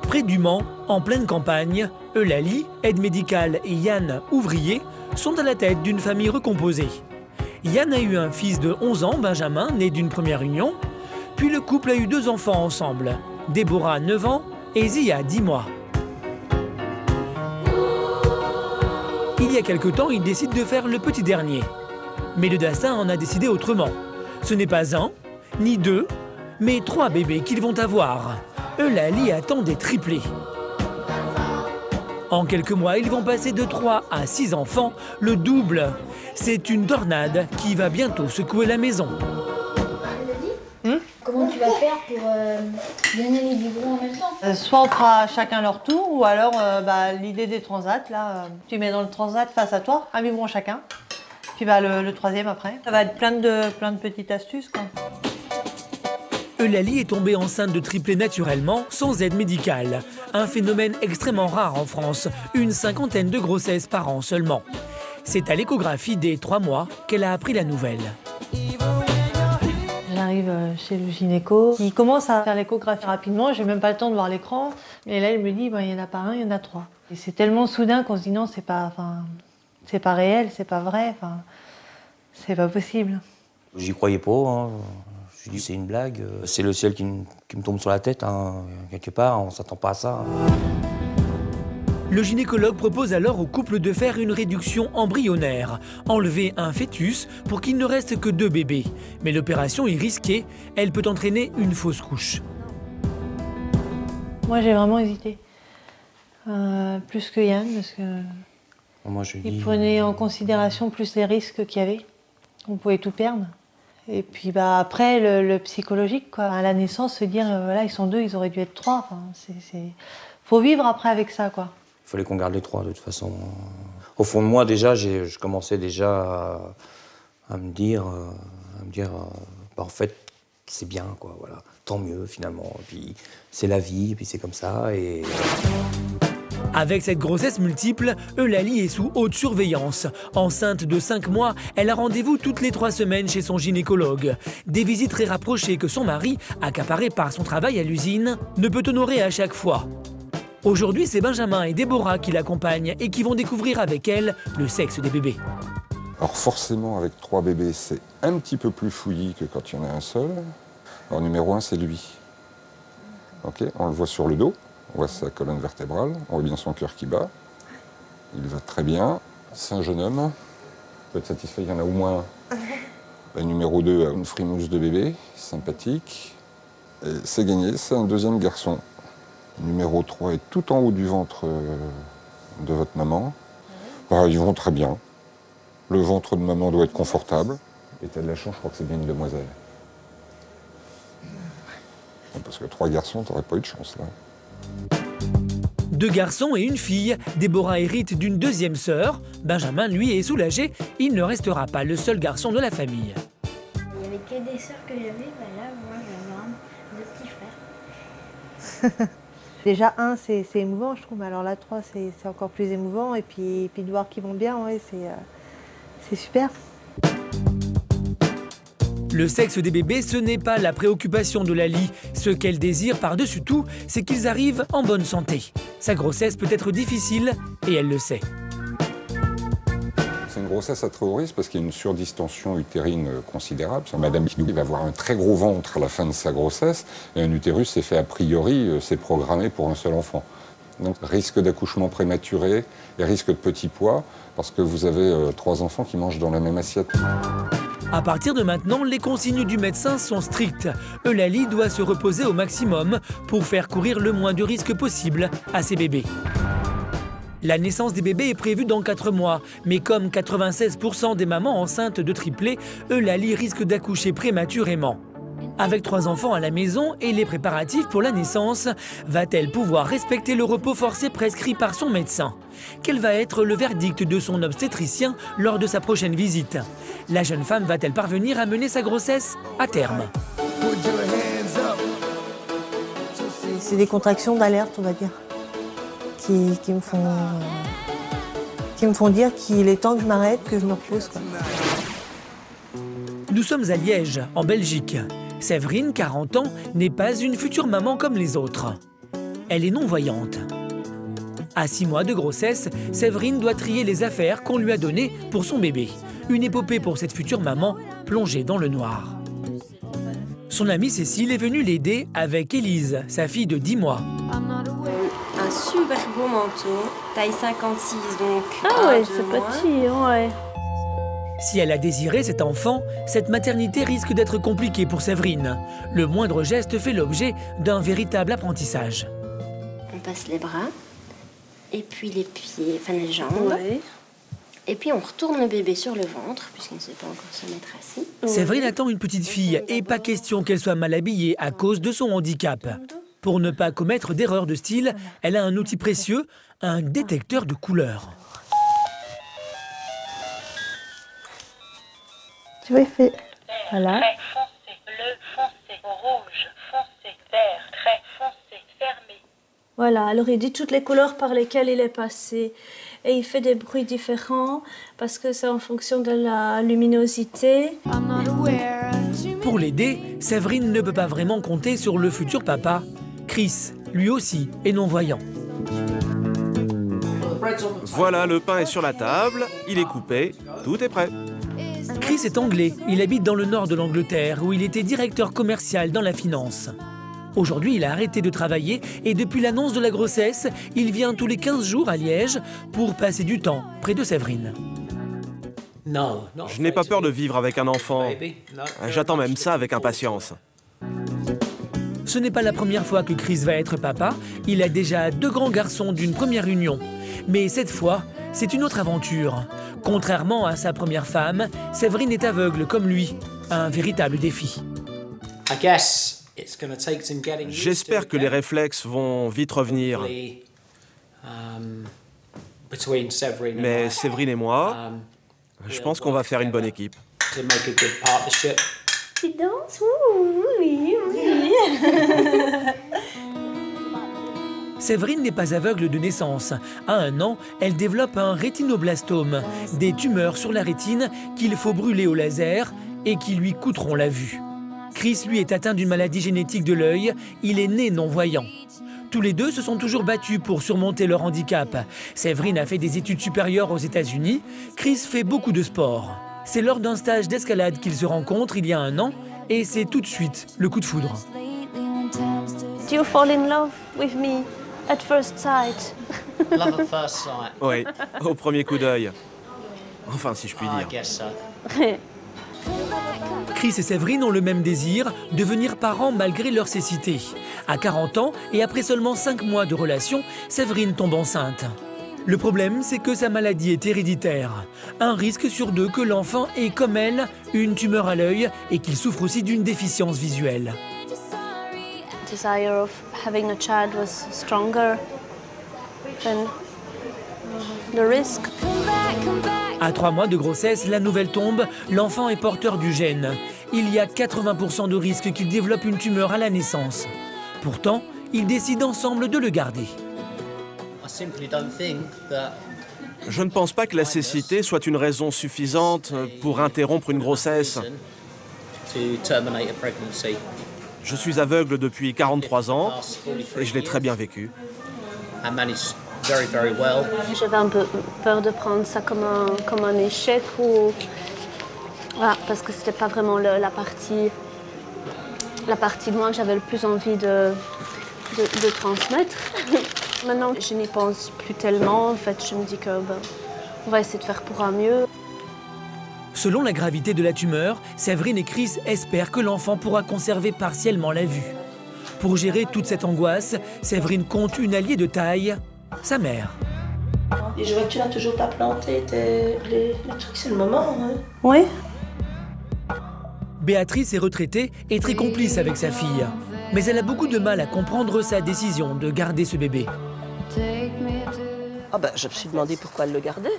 Près du Mans, en pleine campagne, Eulalie, aide médicale, et Yann, ouvrier, sont à la tête d'une famille recomposée. Yann a eu un fils de 11 ans, Benjamin, né d'une première union. Puis le couple a eu 2 enfants ensemble, Déborah, 9 ans, et Zia, 10 mois. Il y a quelque temps, ils décident de faire le petit dernier. Mais le destin en a décidé autrement. Ce n'est pas 1, ni 2, mais 3 bébés qu'ils vont avoir. Eulalie attend des triplés. En quelques mois, ils vont passer de 3 à 6 enfants, le double. C'est une tornade qui va bientôt secouer la maison. Comment tu vas faire pour donner les biberons en même temps? Soit on fera chacun leur tour, ou alors l'idée des transats, là, tu mets dans le transat face à toi, un biberon chacun, puis le troisième après. Ça va être plein de petites astuces, quoi. Eulalie est tombée enceinte de triplés naturellement, sans aide médicale. Un phénomène extrêmement rare en France, une 50aine de grossesses par an seulement. C'est à l'échographie des 3 mois qu'elle a appris la nouvelle. J'arrive chez le gynéco, il commence à faire l'échographie rapidement, j'ai même pas le temps de voir l'écran. Et là, il me dit, il y en a pas un, il y en a 3. Et c'est tellement soudain qu'on se dit non, c'est pas réel, c'est pas vrai, c'est pas possible. J'y croyais pas, hein. Je me dis, c'est une blague, c'est le ciel qui me tombe sur la tête, hein. Quelque part, on s'attend pas à ça. Le gynécologue propose alors au couple de faire une réduction embryonnaire, enlever un fœtus pour qu'il ne reste que 2 bébés. Mais l'opération est risquée, elle peut entraîner une fausse couche. Moi, j'ai vraiment hésité. Plus que Yann, parce que il prenait en considération plus les risques qu'il y avait. On pouvait tout perdre. Et puis après, le psychologique, quoi. À la naissance, se dire, voilà, ils sont 2, ils auraient dû être 3. Faut vivre après avec ça, quoi. Il fallait qu'on garde les 3 de toute façon. Au fond de moi, déjà, je commençais déjà à me dire, en fait, c'est bien, quoi, voilà. Tant mieux, finalement. Et puis, c'est la vie, et puis c'est comme ça. Et... Avec cette grossesse multiple, Eulalie est sous haute surveillance. Enceinte de 5 mois, elle a rendez-vous toutes les 3 semaines chez son gynécologue. Des visites très rapprochées que son mari, accaparé par son travail à l'usine, ne peut honorer à chaque fois. Aujourd'hui, c'est Benjamin et Déborah qui l'accompagnent et qui vont découvrir avec elle le sexe des bébés. Alors forcément, avec 3 bébés, c'est un petit peu plus fouillis que quand il y en a un seul. Alors numéro 1, c'est lui. Okay, on le voit sur le dos, on voit sa colonne vertébrale, on voit bien son cœur qui bat. Il va très bien. C'est un jeune homme. Il peut être satisfait, il y en a au moins un. Le numéro 2 a une frimousse de bébé, sympathique. Et c'est gagné, c'est un deuxième garçon. Numéro 3 est tout en haut du ventre de votre maman. Ils vont très bien. Le ventre de maman doit être confortable. Et t'as de la chance, je crois que c'est bien une demoiselle. Parce que 3 garçons, t'aurais pas eu de chance, là. 2 garçons et une fille. Déborah hérite d'une 2e sœur. Benjamin, lui, est soulagé. Il ne restera pas le seul garçon de la famille. Il n'y avait que des sœurs que j'avais. Là, moi, j'avais 2 petits frères. Déjà, 1, c'est émouvant, je trouve. Mais alors là, 3, c'est encore plus émouvant. Et puis de voir qu'ils vont bien, ouais, c'est super. Le sexe des bébés, ce n'est pas la préoccupation d'Eulalie. Ce qu'elle désire par-dessus tout, c'est qu'ils arrivent en bonne santé. Sa grossesse peut être difficile et elle le sait. C'est une grossesse à très haut risque parce qu'il y a une surdistension utérine considérable. Madame Kidou va avoir un très gros ventre à la fin de sa grossesse et un utérus, c'est fait a priori, c'est programmé pour un seul enfant. Donc risque d'accouchement prématuré et risque de petit poids parce que vous avez 3 enfants qui mangent dans la même assiette. À partir de maintenant, les consignes du médecin sont strictes. Eulalie doit se reposer au maximum pour faire courir le moins de risques possible à ses bébés. La naissance des bébés est prévue dans 4 mois, mais comme 96% des mamans enceintes de triplés, Eulalie risque d'accoucher prématurément. Avec 3 enfants à la maison et les préparatifs pour la naissance, va-t-elle pouvoir respecter le repos forcé prescrit par son médecin? Quel va être le verdict de son obstétricien lors de sa prochaine visite? La jeune femme va-t-elle parvenir à mener sa grossesse à terme? C'est des contractions d'alerte, on va dire, qui me font dire qu'il est temps que je m'arrête, que je me repose, quoi. Nous sommes à Liège, en Belgique. Séverine, 40 ans, n'est pas une future maman comme les autres. elle est non-voyante. À 6 mois de grossesse, Séverine doit trier les affaires qu'on lui a données pour son bébé. Une épopée pour cette future maman plongée dans le noir. Son amie Cécile est venue l'aider avec Élise, sa fille de 10 mois. Un super beau manteau, taille 56 donc. Ah ouais, c'est petit, ouais. Si elle a désiré cet enfant, cette maternité risque d'être compliquée pour Séverine. Le moindre geste fait l'objet d'un véritable apprentissage. On passe les bras, et puis les pieds, enfin les jambes. Ouais. Et puis on retourne le bébé sur le ventre, puisqu'il ne sait pas encore se mettre assis. Séverine attend une petite fille et pas question qu'elle soit mal habillée à cause de son handicap. Pour ne pas commettre d'erreur de style, elle a un outil précieux, un détecteur de couleurs. Tu vois, il fait... Voilà. Très foncé, bleu foncé, rouge foncé, vert, très foncé, fermé. Voilà, alors il dit toutes les couleurs par lesquelles il est passé. Et il fait des bruits différents parce que c'est en fonction de la luminosité. Pour l'aider, Séverine ne peut pas vraiment compter sur le futur papa. Chris, lui aussi, est non-voyant. Voilà, le pain est sur la table, il est coupé, tout est prêt. Chris est anglais, il habite dans le nord de l'Angleterre où il était directeur commercial dans la finance. Aujourd'hui, il a arrêté de travailler et depuis l'annonce de la grossesse, il vient tous les 15 jours à Liège pour passer du temps près de Séverine. Je n'ai pas peur de vivre avec un enfant. J'attends même ça avec impatience. Ce n'est pas la première fois que Chris va être papa, il a déjà 2 grands garçons d'une première union. Mais cette fois, c'est une autre aventure. Contrairement à sa première femme, Séverine est aveugle comme lui. Un véritable défi. J'espère que les réflexes vont vite revenir. Mais Séverine et moi, je pense qu'on va faire une bonne équipe. Tu danses? Oui, oui. Séverine n'est pas aveugle de naissance. À 1 an, elle développe un rétinoblastome, des tumeurs sur la rétine qu'il faut brûler au laser et qui lui coûteront la vue. Chris, lui, est atteint d'une maladie génétique de l'œil. Il est né non-voyant. Tous les deux se sont toujours battus pour surmonter leur handicap. Séverine a fait des études supérieures aux États-Unis. Chris fait beaucoup de sport. C'est lors d'un stage d'escalade qu'ils se rencontrent il y a 1 an et c'est tout de suite le coup de foudre. Do you fall in love with me at first sight? Love at first sight. Oui, au premier coup d'œil. Enfin, si je puis I dire. guess so. Chris et Séverine ont le même désir, devenir parents malgré leur cécité. À 40 ans et après seulement 5 mois de relation, Séverine tombe enceinte. Le problème, c'est que sa maladie est héréditaire. Un risque sur 2 que l'enfant ait, comme elle, une tumeur à l'œil et qu'il souffre aussi d'une déficience visuelle. The desire of having a child was stronger than the risk. À 3 mois de grossesse, la nouvelle tombe, l'enfant est porteur du gène. Il y a 80% de risque qu'il développe une tumeur à la naissance. Pourtant, ils décident ensemble de le garder. Je ne pense pas que la cécité soit une raison suffisante pour interrompre une grossesse. Je suis aveugle depuis 43 ans et je l'ai très bien vécu. J'avais un peu peur de prendre ça comme un échec ou voilà, parce que c'était pas vraiment la partie de moi que j'avais le plus envie de transmettre. Maintenant, je n'y pense plus tellement. En fait, je me dis que on va essayer de faire pour un mieux. Selon la gravité de la tumeur, Séverine et Chris espèrent que l'enfant pourra conserver partiellement la vue. Pour gérer toute cette angoisse, Séverine compte une alliée de taille, sa mère. Et je vois que tu vas toujours pas planter les trucs, c'est le moment. Hein. Oui. Béatrice est retraitée et très complice avec sa fille. Mais elle a beaucoup de mal à comprendre sa décision de garder ce bébé. Ah ben, je me suis demandé pourquoi elle le gardait.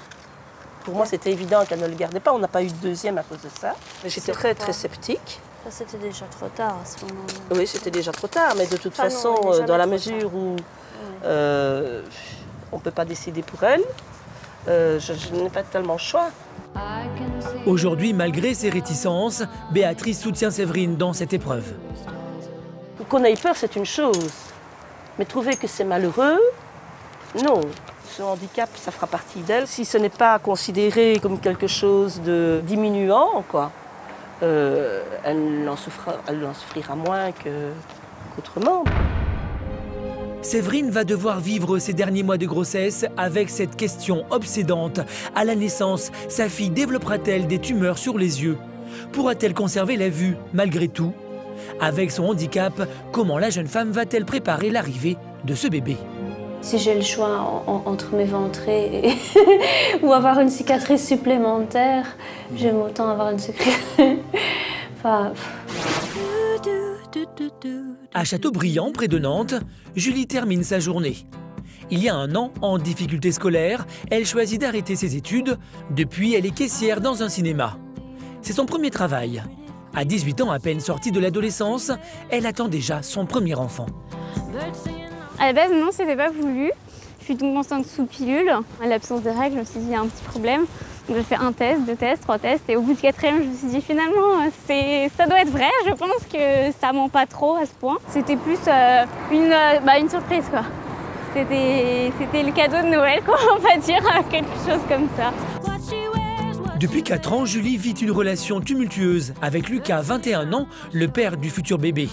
Pour moi, c'était évident qu'elle ne le gardait pas. On n'a pas eu de deuxième à cause de ça. J'étais très, très sceptique. Ça, c'était déjà trop tard à ce moment-là. Oui, c'était déjà trop tard. Mais de toute façon, dans la mesure où on ne peut pas décider pour elle, je n'ai pas tellement le choix. Aujourd'hui, malgré ses réticences, Béatrice soutient Séverine dans cette épreuve. Qu'on ait peur, c'est une chose. Mais trouver que c'est malheureux, non. Ce handicap, ça fera partie d'elle. Si ce n'est pas considéré comme quelque chose de diminuant, quoi, elle en souffrira moins qu'autrement. Séverine va devoir vivre ses derniers mois de grossesse avec cette question obsédante. À la naissance, sa fille développera-t-elle des tumeurs sur les yeux? Pourra-t-elle conserver la vue malgré tout? Avec son handicap, comment la jeune femme va-t-elle préparer l'arrivée de ce bébé? Si j'ai le choix entre m'éventrer ou avoir une cicatrice supplémentaire, j'aime autant avoir une cicatrice. Enfin... À Châteaubriand, près de Nantes, Julie termine sa journée. Il y a un an, en difficulté scolaire, elle choisit d'arrêter ses études. Depuis, elle est caissière dans un cinéma. C'est son premier travail. À 18 ans, à peine sortie de l'adolescence, elle attend déjà son premier enfant. À la base, non, c'était pas voulu. Je suis donc enceinte sous pilule. À l'absence de règles, je me suis dit, il y a un petit problème. Donc j'ai fait 1 test, 2 tests, 3 tests. Et au bout du 4e, je me suis dit, finalement, ça doit être vrai. Je pense que ça ment pas trop à ce point. C'était plus une surprise, quoi. C'était le cadeau de Noël, quoi, on va dire, quelque chose comme ça. Depuis 4 ans, Julie vit une relation tumultueuse avec Lucas, 21 ans, le père du futur bébé.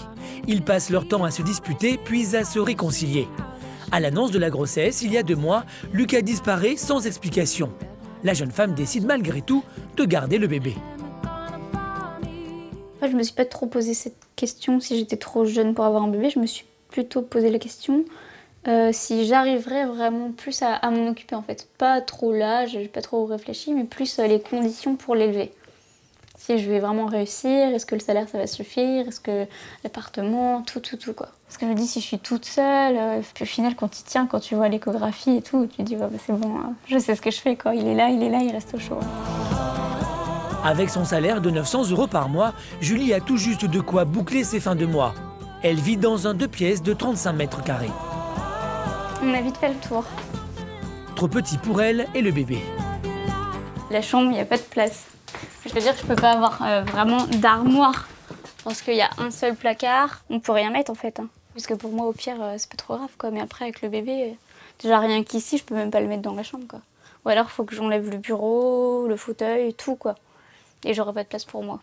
Ils passent leur temps à se disputer, puis à se réconcilier. À l'annonce de la grossesse, il y a 2 mois, Lucas disparaît sans explication. La jeune femme décide malgré tout de garder le bébé. Je me suis pas trop posé cette question si j'étais trop jeune pour avoir un bébé. Je me suis plutôt posé la question si j'arriverais vraiment plus à m'en occuper en fait. Pas trop l'âge, j'ai pas trop réfléchi, mais plus les conditions pour l'élever. Si je vais vraiment réussir, est-ce que le salaire ça va suffire, est-ce que l'appartement, tout quoi. Parce que je me dis si je suis toute seule, puis au final quand tu vois l'échographie et tout, tu te dis ouais, bah, c'est bon, je sais ce que je fais quoi, il est là, il reste au chaud. Avec son salaire de 900 € par mois, Julie a tout juste de quoi boucler ses fins de mois. Elle vit dans un 2 pièces de 35 mètres carrés. On a vite fait le tour. Trop petit pour elle et le bébé. La chambre, il n'y a pas de place. Je veux dire que je peux pas avoir vraiment d'armoire. Parce qu'il y a un seul placard, on peut rien mettre en fait. Puisque pour moi, au pire, c'est pas trop grave quoi. Mais après, avec le bébé, déjà rien qu'ici, je peux même pas le mettre dans la chambre quoi. Ou alors, il faut que j'enlève le bureau, le fauteuil, tout quoi. Et j'aurai pas de place pour moi.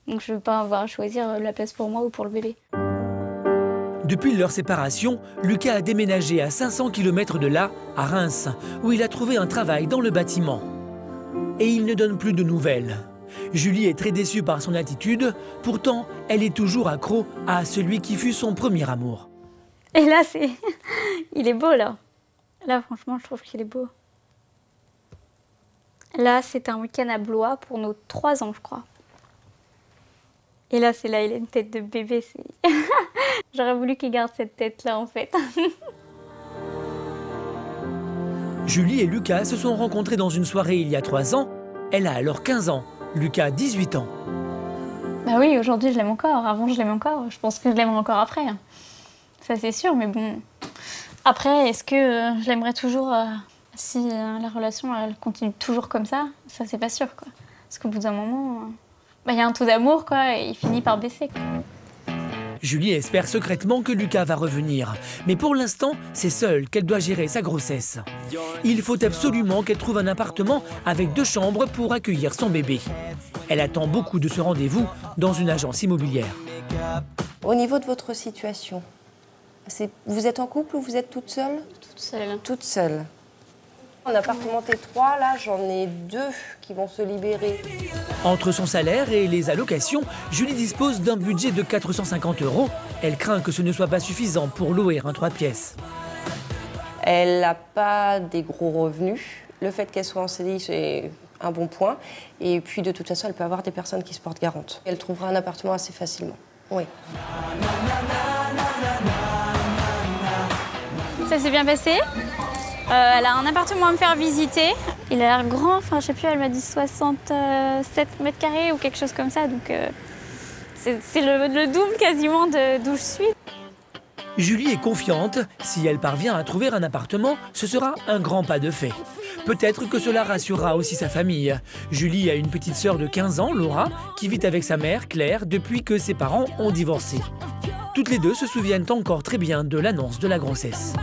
Donc je veux pas avoir à choisir la place pour moi ou pour le bébé. Depuis leur séparation, Lucas a déménagé à 500 km de là, à Reims, où il a trouvé un travail dans le bâtiment. Et il ne donne plus de nouvelles. Julie est très déçue par son attitude, pourtant elle est toujours accro à celui qui fut son premier amour. Et là, il est beau là. Là, franchement, je trouve qu'il est beau. Là, c'était un week-end à Blois pour nos 3 ans, je crois. Et là, il a une tête de bébé. J'aurais voulu qu'il garde cette tête-là, en fait. Julie et Lucas se sont rencontrés dans une soirée il y a 3 ans. Elle a alors 15 ans, Lucas 18 ans. Bah oui, aujourd'hui, je l'aime encore. Avant, je l'aime encore. Je pense que je l'aimerai encore après. Ça, c'est sûr, mais bon... Après, est-ce que je l'aimerais toujours si la relation, elle continue toujours comme ça? Ça, c'est pas sûr, quoi. Parce qu'au bout d'un moment... il y a un taux d'amour, quoi, et il finit par baisser. Julie espère secrètement que Lucas va revenir. Mais pour l'instant, c'est seule qu'elle doit gérer sa grossesse. Il faut absolument qu'elle trouve un appartement avec 2 chambres pour accueillir son bébé. Elle attend beaucoup de ce rendez-vous dans une agence immobilière. Au niveau de votre situation, vous êtes en couple ou vous êtes toute seule? Toute seule. Toute seule. En appartement T3, là, j'en ai 2 qui vont se libérer. Entre son salaire et les allocations, Julie dispose d'un budget de 450 €. Elle craint que ce ne soit pas suffisant pour louer un 3 pièces. Elle n'a pas des gros revenus. Le fait qu'elle soit en CDI, c'est un bon point. Et puis, de toute façon, elle peut avoir des personnes qui se portent garantes. Elle trouvera un appartement assez facilement. Oui. Ça s'est bien passé. Elle a un appartement à me faire visiter. Il a l'air grand, enfin je sais plus, elle m'a dit 67 mètres carrés ou quelque chose comme ça. Donc c'est le double quasiment d'où je suis. Julie est confiante. Si elle parvient à trouver un appartement, ce sera un grand pas de fait. Peut-être que cela rassurera aussi sa famille. Julie a une petite sœur de 15 ans, Laura, qui vit avec sa mère, Claire, depuis que ses parents ont divorcé. Toutes les deux se souviennent encore très bien de l'annonce de la grossesse.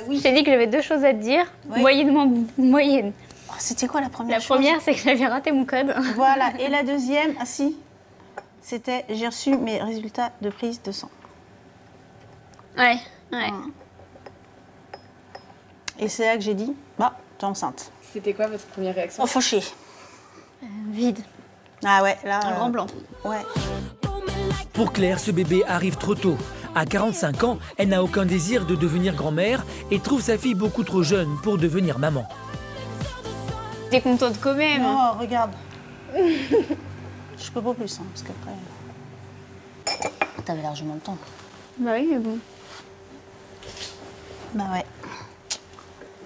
Oui. J'ai dit que j'avais 2 choses à te dire, moyennement moyenne. Oh, c'était quoi la première chose? La première, c'est que j'avais raté mon code. Voilà, et la deuxième, ah si, c'était j'ai reçu mes résultats de prise de sang. Ouais. Et c'est là que j'ai dit, bah, t'es enceinte. C'était quoi votre première réaction? Oh, fauché. Vide. Ah ouais, là... Un grand blanc. Ouais. Pour Claire, ce bébé arrive trop tôt. À 45 ans, elle n'a aucun désir de devenir grand-mère et trouve sa fille beaucoup trop jeune pour devenir maman. T'es contente quand même. Non, regarde. Je peux pas plus, hein, parce qu'après... T'avais largement le temps. Bah oui, mais bon. Bah ouais.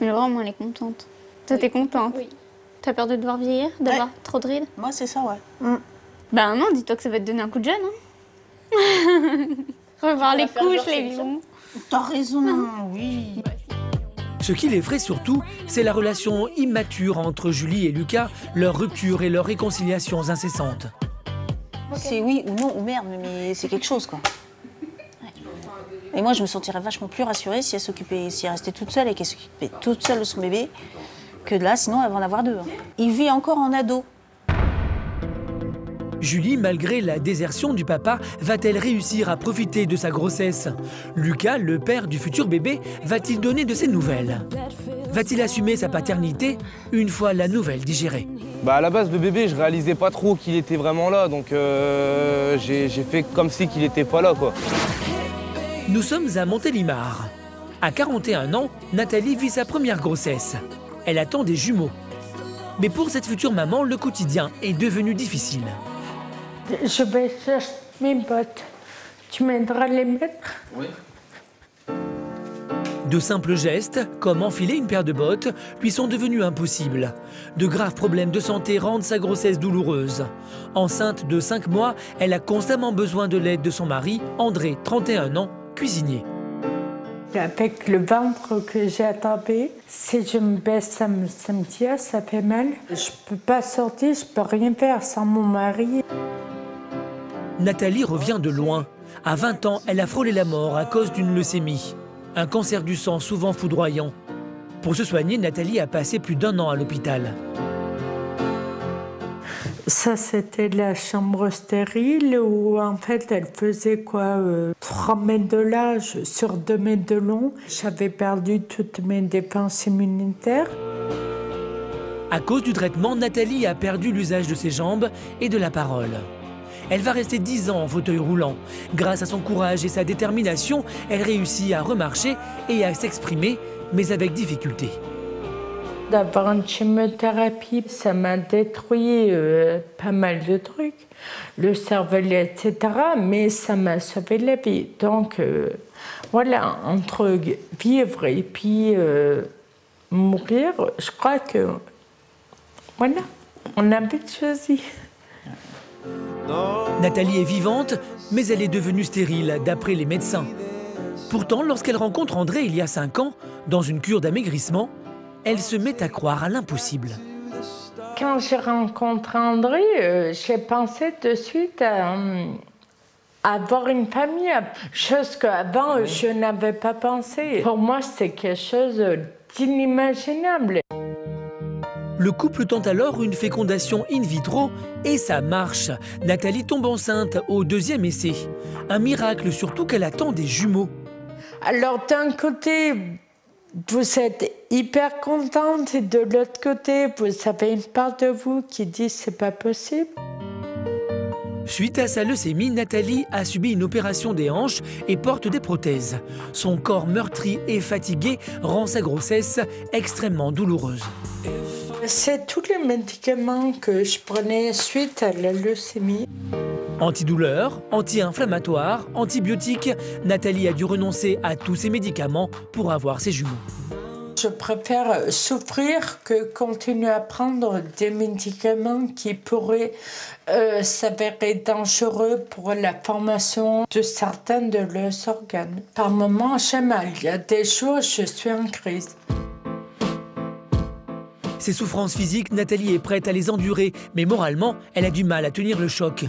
Mais vraiment, elle est contente. Toi, t'es contente? Oui. T'as peur de devoir vieillir, d'avoir trop de rides? Moi, c'est ça, ouais. Bah non, dis-toi que ça va te donner un coup de jeune. Hein. Revoir les couches, les biberons. T'as raison, oui. Ce qui l'effraie surtout, c'est la relation immature entre Julie et Lucas, leur rupture et leurs réconciliations incessantes. C'est oui ou non ou merde, mais c'est quelque chose, quoi. Et moi, je me sentirais vachement plus rassurée si elle s'occupait, si elle restait toute seule et qu'elle s'occupait toute seule de son bébé, que de là, sinon elle va en avoir 2. Hein. Il vit encore en ado. Julie, malgré la désertion du papa, va-t-elle réussir à profiter de sa grossesse? Lucas, le père du futur bébé, va-t-il donner de ses nouvelles? Va-t-il assumer sa paternité une fois la nouvelle digérée? À la base, le bébé, je réalisais pas trop qu'il était vraiment là, donc j'ai fait comme si qu'il était pas là, quoi. Nous sommes à Montélimar. À 41 ans, Nathalie vit sa première grossesse. Elle attend des jumeaux. Mais pour cette future maman, le quotidien est devenu difficile. Je vais chercher mes bottes. Tu m'aideras à les mettre? Oui. De simples gestes, comme enfiler une paire de bottes, lui sont devenus impossibles. De graves problèmes de santé rendent sa grossesse douloureuse. Enceinte de 5 mois, elle a constamment besoin de l'aide de son mari, André, 31 ans, cuisinier. Avec le ventre que j'ai attrapé, si je me baisse, ça me tire, ça fait mal. Je peux pas sortir, je peux rien faire sans mon mari. Nathalie revient de loin. À 20 ans, elle a frôlé la mort à cause d'une leucémie. Un cancer du sang souvent foudroyant. Pour se soigner, Nathalie a passé plus d'1 an à l'hôpital. Ça, c'était la chambre stérile où, en fait, elle faisait quoi 3 mètres de large sur 2 mètres de long. J'avais perdu toutes mes défenses immunitaires. À cause du traitement, Nathalie a perdu l'usage de ses jambes et de la parole. Elle va rester 10 ans en fauteuil roulant. Grâce à son courage et sa détermination, elle réussit à remarcher et à s'exprimer, mais avec difficulté. D'avoir une chimiothérapie, ça m'a détruit pas mal de trucs, le cervelet, etc. Mais ça m'a sauvé la vie. Donc voilà, entre vivre et puis mourir, je crois que voilà, on a vite choisi. Nathalie est vivante, mais elle est devenue stérile, d'après les médecins. Pourtant, lorsqu'elle rencontre André il y a 5 ans, dans une cure d'amaigrissement, elle se met à croire à l'impossible. Quand j'ai rencontré André, j'ai pensé de suite à avoir une famille, chose qu'avant je n'avais pas pensé. Pour moi, c'était quelque chose d'inimaginable. Le couple tente alors une fécondation in vitro et ça marche. Nathalie tombe enceinte au 2e essai. Un miracle surtout qu'elle attend des jumeaux. Alors d'un côté, vous êtes hyper contente et de l'autre côté, vous avez une part de vous qui dit c'est pas possible. Suite à sa leucémie, Nathalie a subi une opération des hanches et porte des prothèses. Son corps meurtri et fatigué rend sa grossesse extrêmement douloureuse. C'est tous les médicaments que je prenais suite à la leucémie. Antidouleur, anti-inflammatoire, antibiotiques, Nathalie a dû renoncer à tous ces médicaments pour avoir ses jumeaux. Je préfère souffrir que continuer à prendre des médicaments qui pourraient s'avérer dangereux pour la formation de certains de leurs organes. Par moments, j'ai mal. Il y a des jours, je suis en crise. Ces souffrances physiques, Nathalie est prête à les endurer, mais moralement, elle a du mal à tenir le choc.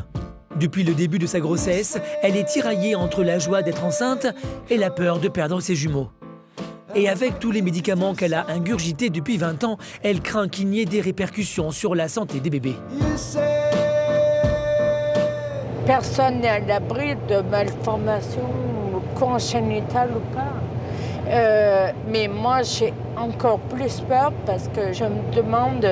Depuis le début de sa grossesse, elle est tiraillée entre la joie d'être enceinte et la peur de perdre ses jumeaux. Et avec tous les médicaments qu'elle a ingurgités depuis 20 ans, elle craint qu'il n'y ait des répercussions sur la santé des bébés. Personne n'est à l'abri de malformations congénitales ou pas. Mais moi, j'ai encore plus peur parce que je me demande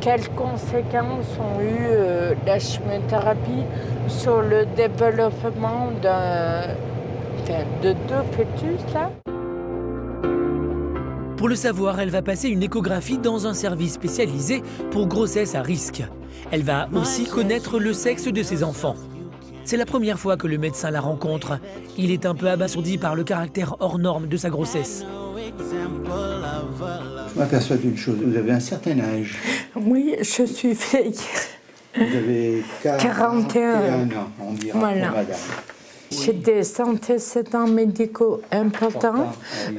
quelles conséquences ont eu la chimiothérapie sur le développement de 2 fœtus, là. Pour le savoir, elle va passer une échographie dans un service spécialisé pour grossesse à risque. Elle va aussi connaître le sexe de ses enfants. C'est la première fois que le médecin la rencontre. Il est un peu abasourdi par le caractère hors norme de sa grossesse. Je m'aperçois d'une chose, vous avez un certain âge. Oui, je suis vieille. Vous avez 41 ans, on dira, voilà. Madame. J'ai des antécédents médicaux importants.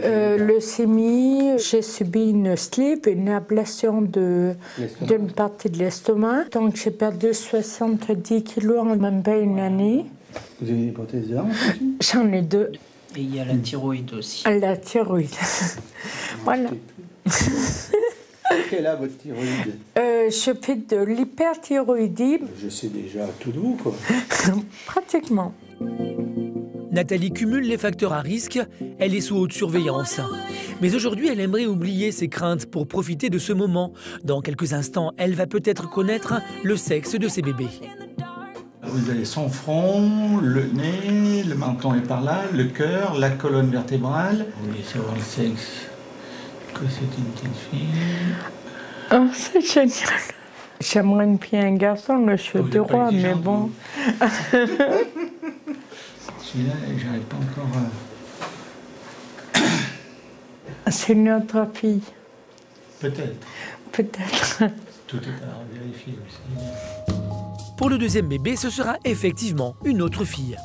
Leucémie, j'ai subi une sleeve, une ablation d'une partie de l'estomac. Donc j'ai perdu 70 kilos en même pas une année. Vous avez des prothèses de hanche aussi? J'en ai 2. Et il y a la thyroïde aussi. La thyroïde. Voilà. Quelle est votre thyroïde? Je fais de l'hyperthyroïdie. Je sais déjà tout de vous, quoi. Pratiquement. Nathalie cumule les facteurs à risque, elle est sous haute surveillance. Mais aujourd'hui, elle aimerait oublier ses craintes pour profiter de ce moment. Dans quelques instants, elle va peut-être connaître le sexe de ses bébés. Vous avez son front, le nez, le menton est par là, le cœur, la colonne vertébrale. Vous voulez savoir le sexe, que c'est une petite fille. Oh, c'est génial. J'aimerais une fille et un garçon, le cheveu du roi, mais bon. Celui-là, j'arrive pas encore à... C'est une autre fille. Peut-être. Peut-être. Tout est à vérifier aussi. Pour le deuxième bébé, ce sera effectivement une autre fille.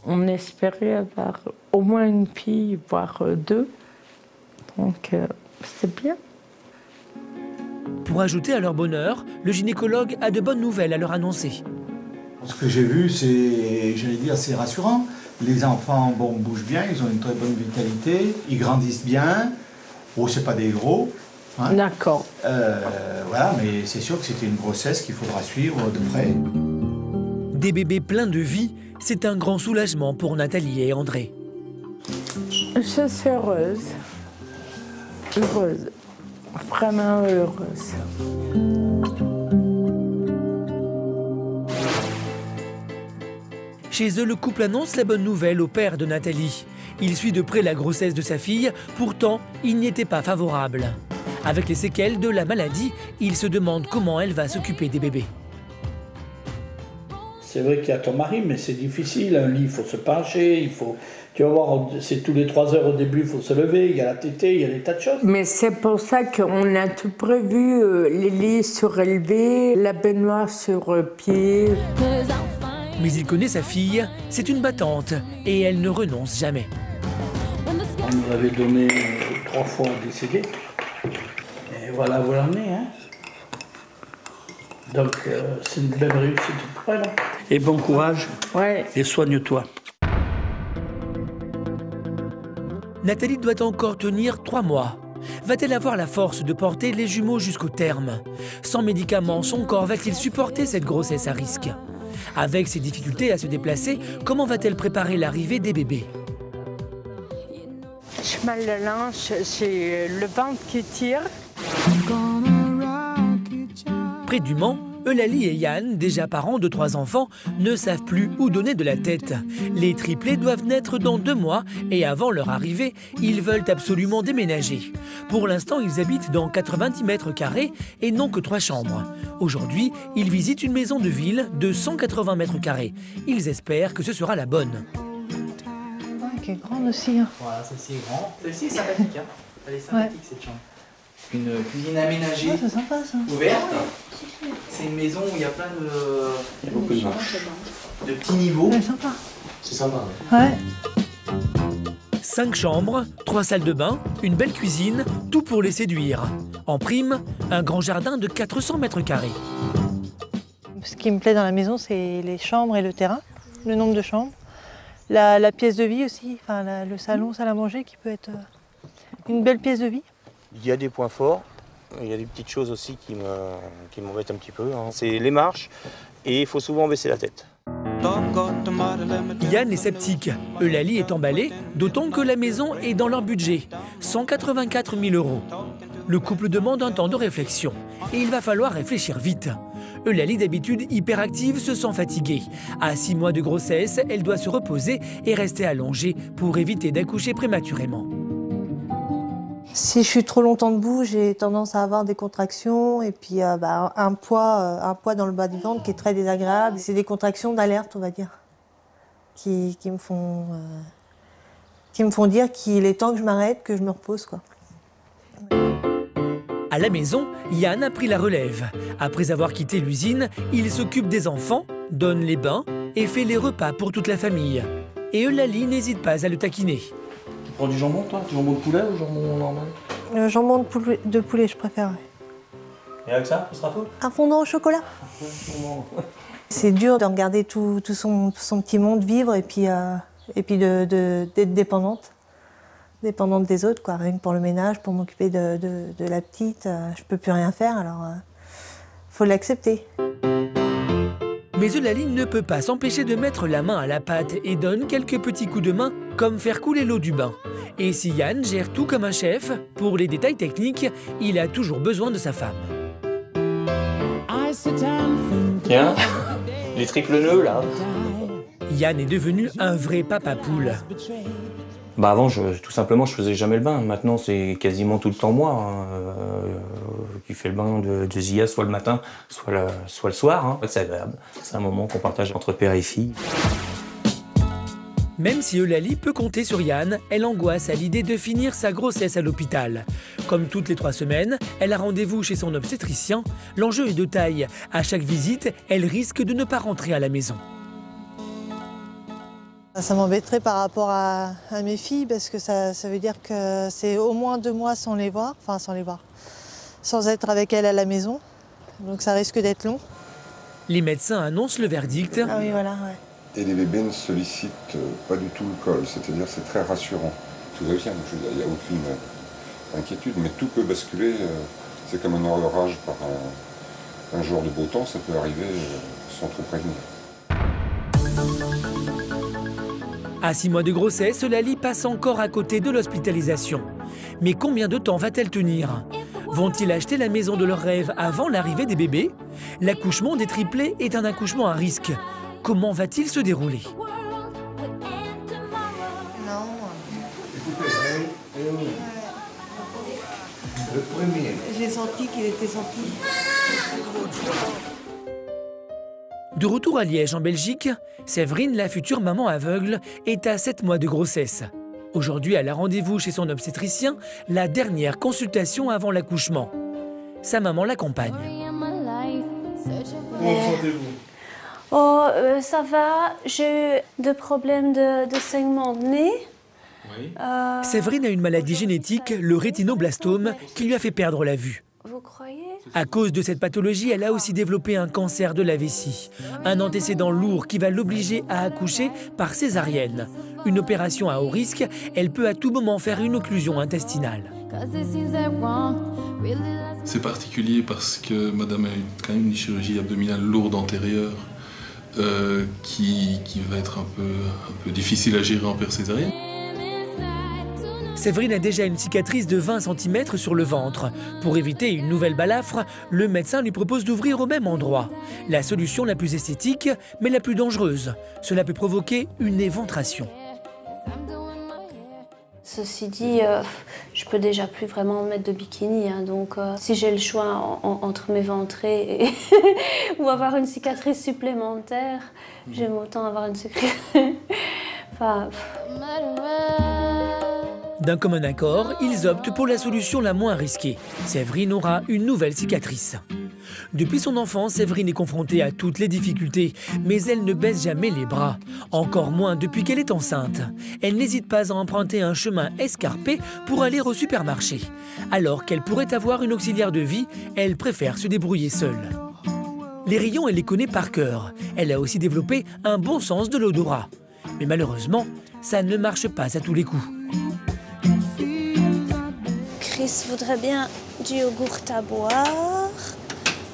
On espérait avoir au moins une fille, voire 2. Donc, c'est bien. Pour ajouter à leur bonheur, le gynécologue a de bonnes nouvelles à leur annoncer. Ce que j'ai vu, c'est, j'allais dire, c'est rassurant. Les enfants, bougent bien, ils ont une très bonne vitalité, ils grandissent bien. Oh, c'est pas des gros. Hein. D'accord. Voilà, mais c'est sûr que c'était une grossesse qu'il faudra suivre de près. Des bébés pleins de vie, c'est un grand soulagement pour Nathalie et André. Je suis heureuse. Heureuse. Vraiment heureuse. Chez eux, le couple annonce la bonne nouvelle au père de Nathalie. Il suit de près la grossesse de sa fille, pourtant, il n'y était pas favorable. Avec les séquelles de la maladie, il se demande comment elle va s'occuper des bébés. C'est vrai qu'il y a ton mari, mais c'est difficile. Un lit, il faut se pencher, il faut... Tu vas voir, c'est tous les 3 heures au début, il faut se lever, il y a la tétée, il y a des tas de choses. Mais c'est pour ça qu'on a tout prévu, les lits surélevés, la baignoire sur pied. Mais il connaît sa fille, c'est une battante, et elle ne renonce jamais. On nous avait donné 3 fois des CD, et voilà où elle en est. Hein. Donc c'est une belle réussite pour elle. Et bon courage, et soigne-toi. Nathalie doit encore tenir 3 mois. Va-t-elle avoir la force de porter les jumeaux jusqu'au terme? Sans médicaments, son corps va-t-il supporter cette grossesse à risque? Avec ses difficultés à se déplacer, comment va-t-elle préparer l'arrivée des bébés? J'ai mal de l'anche, j'ai le ventre qui tire. Près du Mans, Eulalie et Yann, déjà parents de 3 enfants, ne savent plus où donner de la tête. Les triplés doivent naître dans 2 mois et avant leur arrivée, ils veulent absolument déménager. Pour l'instant, ils habitent dans 90 mètres carrés et n'ont que 3 chambres. Aujourd'hui, ils visitent une maison de ville de 180 mètres carrés. Ils espèrent que ce sera la bonne. Qui est grande aussi. Hein. Voilà, celle-ci est grande. Celle-ci est sympathique. Hein. Elle est sympathique cette chambre. Une cuisine aménagée, sympa, ça. ouverte. C'est une maison où il y a plein de, il y a beaucoup de petits niveaux. C'est sympa. C'est sympa. Ouais. 5 chambres, 3 salles de bain, une belle cuisine, tout pour les séduire. En prime, un grand jardin de 400 mètres carrés. Ce qui me plaît dans la maison, c'est les chambres et le terrain, le nombre de chambres. La pièce de vie aussi, enfin, le salon, salle à manger qui peut être une belle pièce de vie. Il y a des points forts, il y a des petites choses aussi qui m'embêtent un petit peu. Hein. C'est les marches et il faut souvent baisser la tête. Yann est sceptique. Eulalie est emballée, d'autant que la maison est dans leur budget, 184 000 €. Le couple demande un temps de réflexion et il va falloir réfléchir vite. Eulalie, d'habitude hyperactive, se sent fatiguée. À 6 mois de grossesse, elle doit se reposer et rester allongée pour éviter d'accoucher prématurément. Si je suis trop longtemps debout, j'ai tendance à avoir des contractions et puis un poids dans le bas du ventre qui est très désagréable. C'est des contractions d'alerte, on va dire, qui me font dire qu'il est temps que je m'arrête, que je me repose, quoi. À la maison, Yann a pris la relève. Après avoir quitté l'usine, il s'occupe des enfants, donne les bains et fait les repas pour toute la famille. Et Eulalie n'hésite pas à le taquiner. Tu prends du jambon, toi? Du jambon de poulet ou jambon normal? Jambon de poulet, je préfère. Et avec ça, ce sera tout? Un fondant au chocolat. C'est dur de regarder tout son petit monde vivre et puis d'être dépendante des autres, quoi. Rien que pour le ménage, pour m'occuper de la petite, je peux plus rien faire, alors faut l'accepter. Mais Eulalie ne peut pas s'empêcher de mettre la main à la pâte et donne quelques petits coups de main, comme faire couler l'eau du bain. Et si Yann gère tout comme un chef, pour les détails techniques, il a toujours besoin de sa femme. Tiens, les triples nœuds là. Yann est devenu un vrai papa poule. Bah avant, tout simplement, je faisais jamais le bain. Maintenant, c'est quasiment tout le temps moi hein, qui fait le bain de Zia, soit le matin, soit le soir. Hein. C'est agréable. C'est un moment qu'on partage entre père et fille. Même si Eulalie peut compter sur Yann, elle angoisse à l'idée de finir sa grossesse à l'hôpital. Comme toutes les 3 semaines, elle a rendez-vous chez son obstétricien. L'enjeu est de taille. À chaque visite, elle risque de ne pas rentrer à la maison. Ça m'embêterait par rapport à mes filles parce que ça veut dire que c'est au moins 2 mois sans être avec elles à la maison. Donc ça risque d'être long. Les médecins annoncent le verdict. Ah oui, voilà, ouais. Et les bébés ne sollicitent pas du tout le col, c'est-à-dire c'est très rassurant. Tout va bien, il n'y a aucune inquiétude, mais tout peut basculer. C'est comme un orage par un jour de beau temps, ça peut arriver sans trop prévenir. À 6 mois de grossesse, Eulalie passe encore à côté de l'hospitalisation. Mais combien de temps va-t-elle tenir? Vont-ils acheter la maison de leurs rêves avant l'arrivée des bébés? L'accouchement des triplés est un accouchement à risque. Comment va-t-il se dérouler? Non. Le premier. J'ai senti qu'il était sorti. De retour à Liège, en Belgique, Séverine, la future maman aveugle, est à 7 mois de grossesse. Aujourd'hui, elle a rendez-vous chez son obstétricien, la dernière consultation avant l'accouchement. Sa maman l'accompagne. Comment vous sentez-vous? Ça va. J'ai eu 2 problèmes de saignement de nez. Oui. Séverine a une maladie génétique, le rétinoblastome, qui lui a fait perdre la vue. Vous croyez? À cause de cette pathologie, elle a aussi développé un cancer de la vessie. Un antécédent lourd qui va l'obliger à accoucher par césarienne. Une opération à haut risque, elle peut à tout moment faire une occlusion intestinale. C'est particulier parce que madame a eu quand même une chirurgie abdominale lourde antérieure qui va être un peu difficile à gérer en période césarienne. Séverine a déjà une cicatrice de 20 cm sur le ventre. Pour éviter une nouvelle balafre, le médecin lui propose d'ouvrir au même endroit. La solution la plus esthétique, mais la plus dangereuse. Cela peut provoquer une éventration. Ceci dit, je peux déjà plus vraiment mettre de bikini, hein, donc si j'ai le choix entre m'éventrer ou avoir une cicatrice supplémentaire, j'aime autant avoir une cicatrice. Enfin... D'un commun accord, ils optent pour la solution la moins risquée. Séverine aura une nouvelle cicatrice. Depuis son enfance, Séverine est confrontée à toutes les difficultés, mais elle ne baisse jamais les bras. Encore moins depuis qu'elle est enceinte. Elle n'hésite pas à emprunter un chemin escarpé pour aller au supermarché. Alors qu'elle pourrait avoir une auxiliaire de vie, elle préfère se débrouiller seule. Les rayons, elle les connaît par cœur. Elle a aussi développé un bon sens de l'odorat. Mais malheureusement, ça ne marche pas à tous les coups. Chris voudrait bien du yogourt à boire.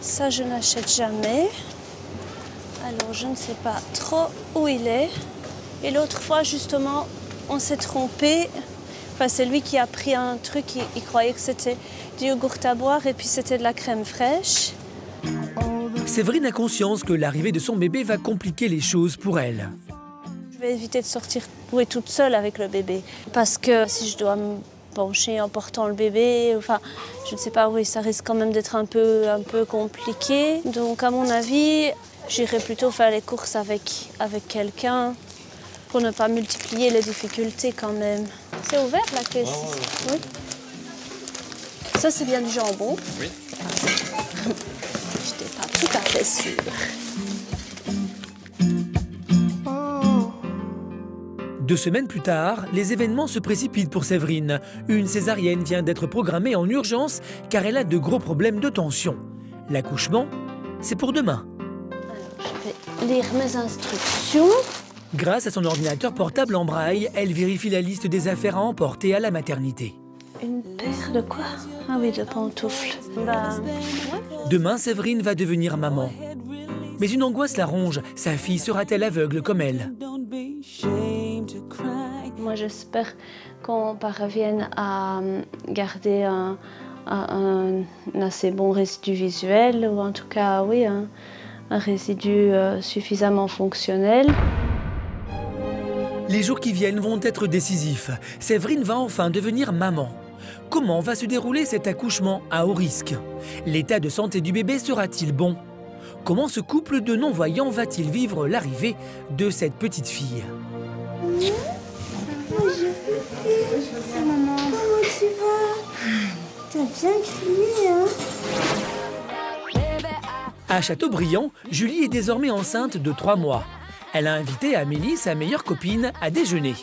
Ça, je n'achète jamais. Alors, je ne sais pas trop où il est. Et l'autre fois, justement, on s'est trompé. Enfin, c'est lui qui a pris un truc, il croyait que c'était du yogourt à boire et puis c'était de la crème fraîche. Séverine a conscience que l'arrivée de son bébé va compliquer les choses pour elle. Je vais éviter de sortir toute seule avec le bébé. Parce que si je dois me pencher en portant le bébé, enfin, je ne sais pas, oui, ça risque quand même d'être un peu compliqué. Donc, à mon avis, j'irai plutôt faire les courses avec quelqu'un pour ne pas multiplier les difficultés quand même. C'est ouvert la caisse? Oui. Ça, c'est bien du jambon? Oui. Je n'étais pas tout à fait sûre. 2 semaines plus tard, les événements se précipitent pour Séverine. Une césarienne vient d'être programmée en urgence car elle a de gros problèmes de tension. L'accouchement, c'est pour demain. Alors, je vais lire mes instructions. Grâce à son ordinateur portable en braille, elle vérifie la liste des affaires à emporter à la maternité. Une paire de quoi? Ah oui, de pantoufles. Demain, Séverine va devenir maman. Mais une angoisse la ronge. Sa fille sera-t-elle aveugle comme elle? Moi, j'espère qu'on parvienne à garder un assez bon résidu visuel, ou en tout cas, oui, un résidu suffisamment fonctionnel. Les jours qui viennent vont être décisifs. Séverine va enfin devenir maman. Comment va se dérouler cet accouchement à haut risque? L'état de santé du bébé sera-t-il bon? Comment ce couple de non-voyants va-t-il vivre l'arrivée de cette petite fille? Maman, comment tu vas? T'as bien crié, hein? À Châteaubriand, Julie est désormais enceinte de 3 mois. Elle a invité Amélie, sa meilleure copine, à déjeuner.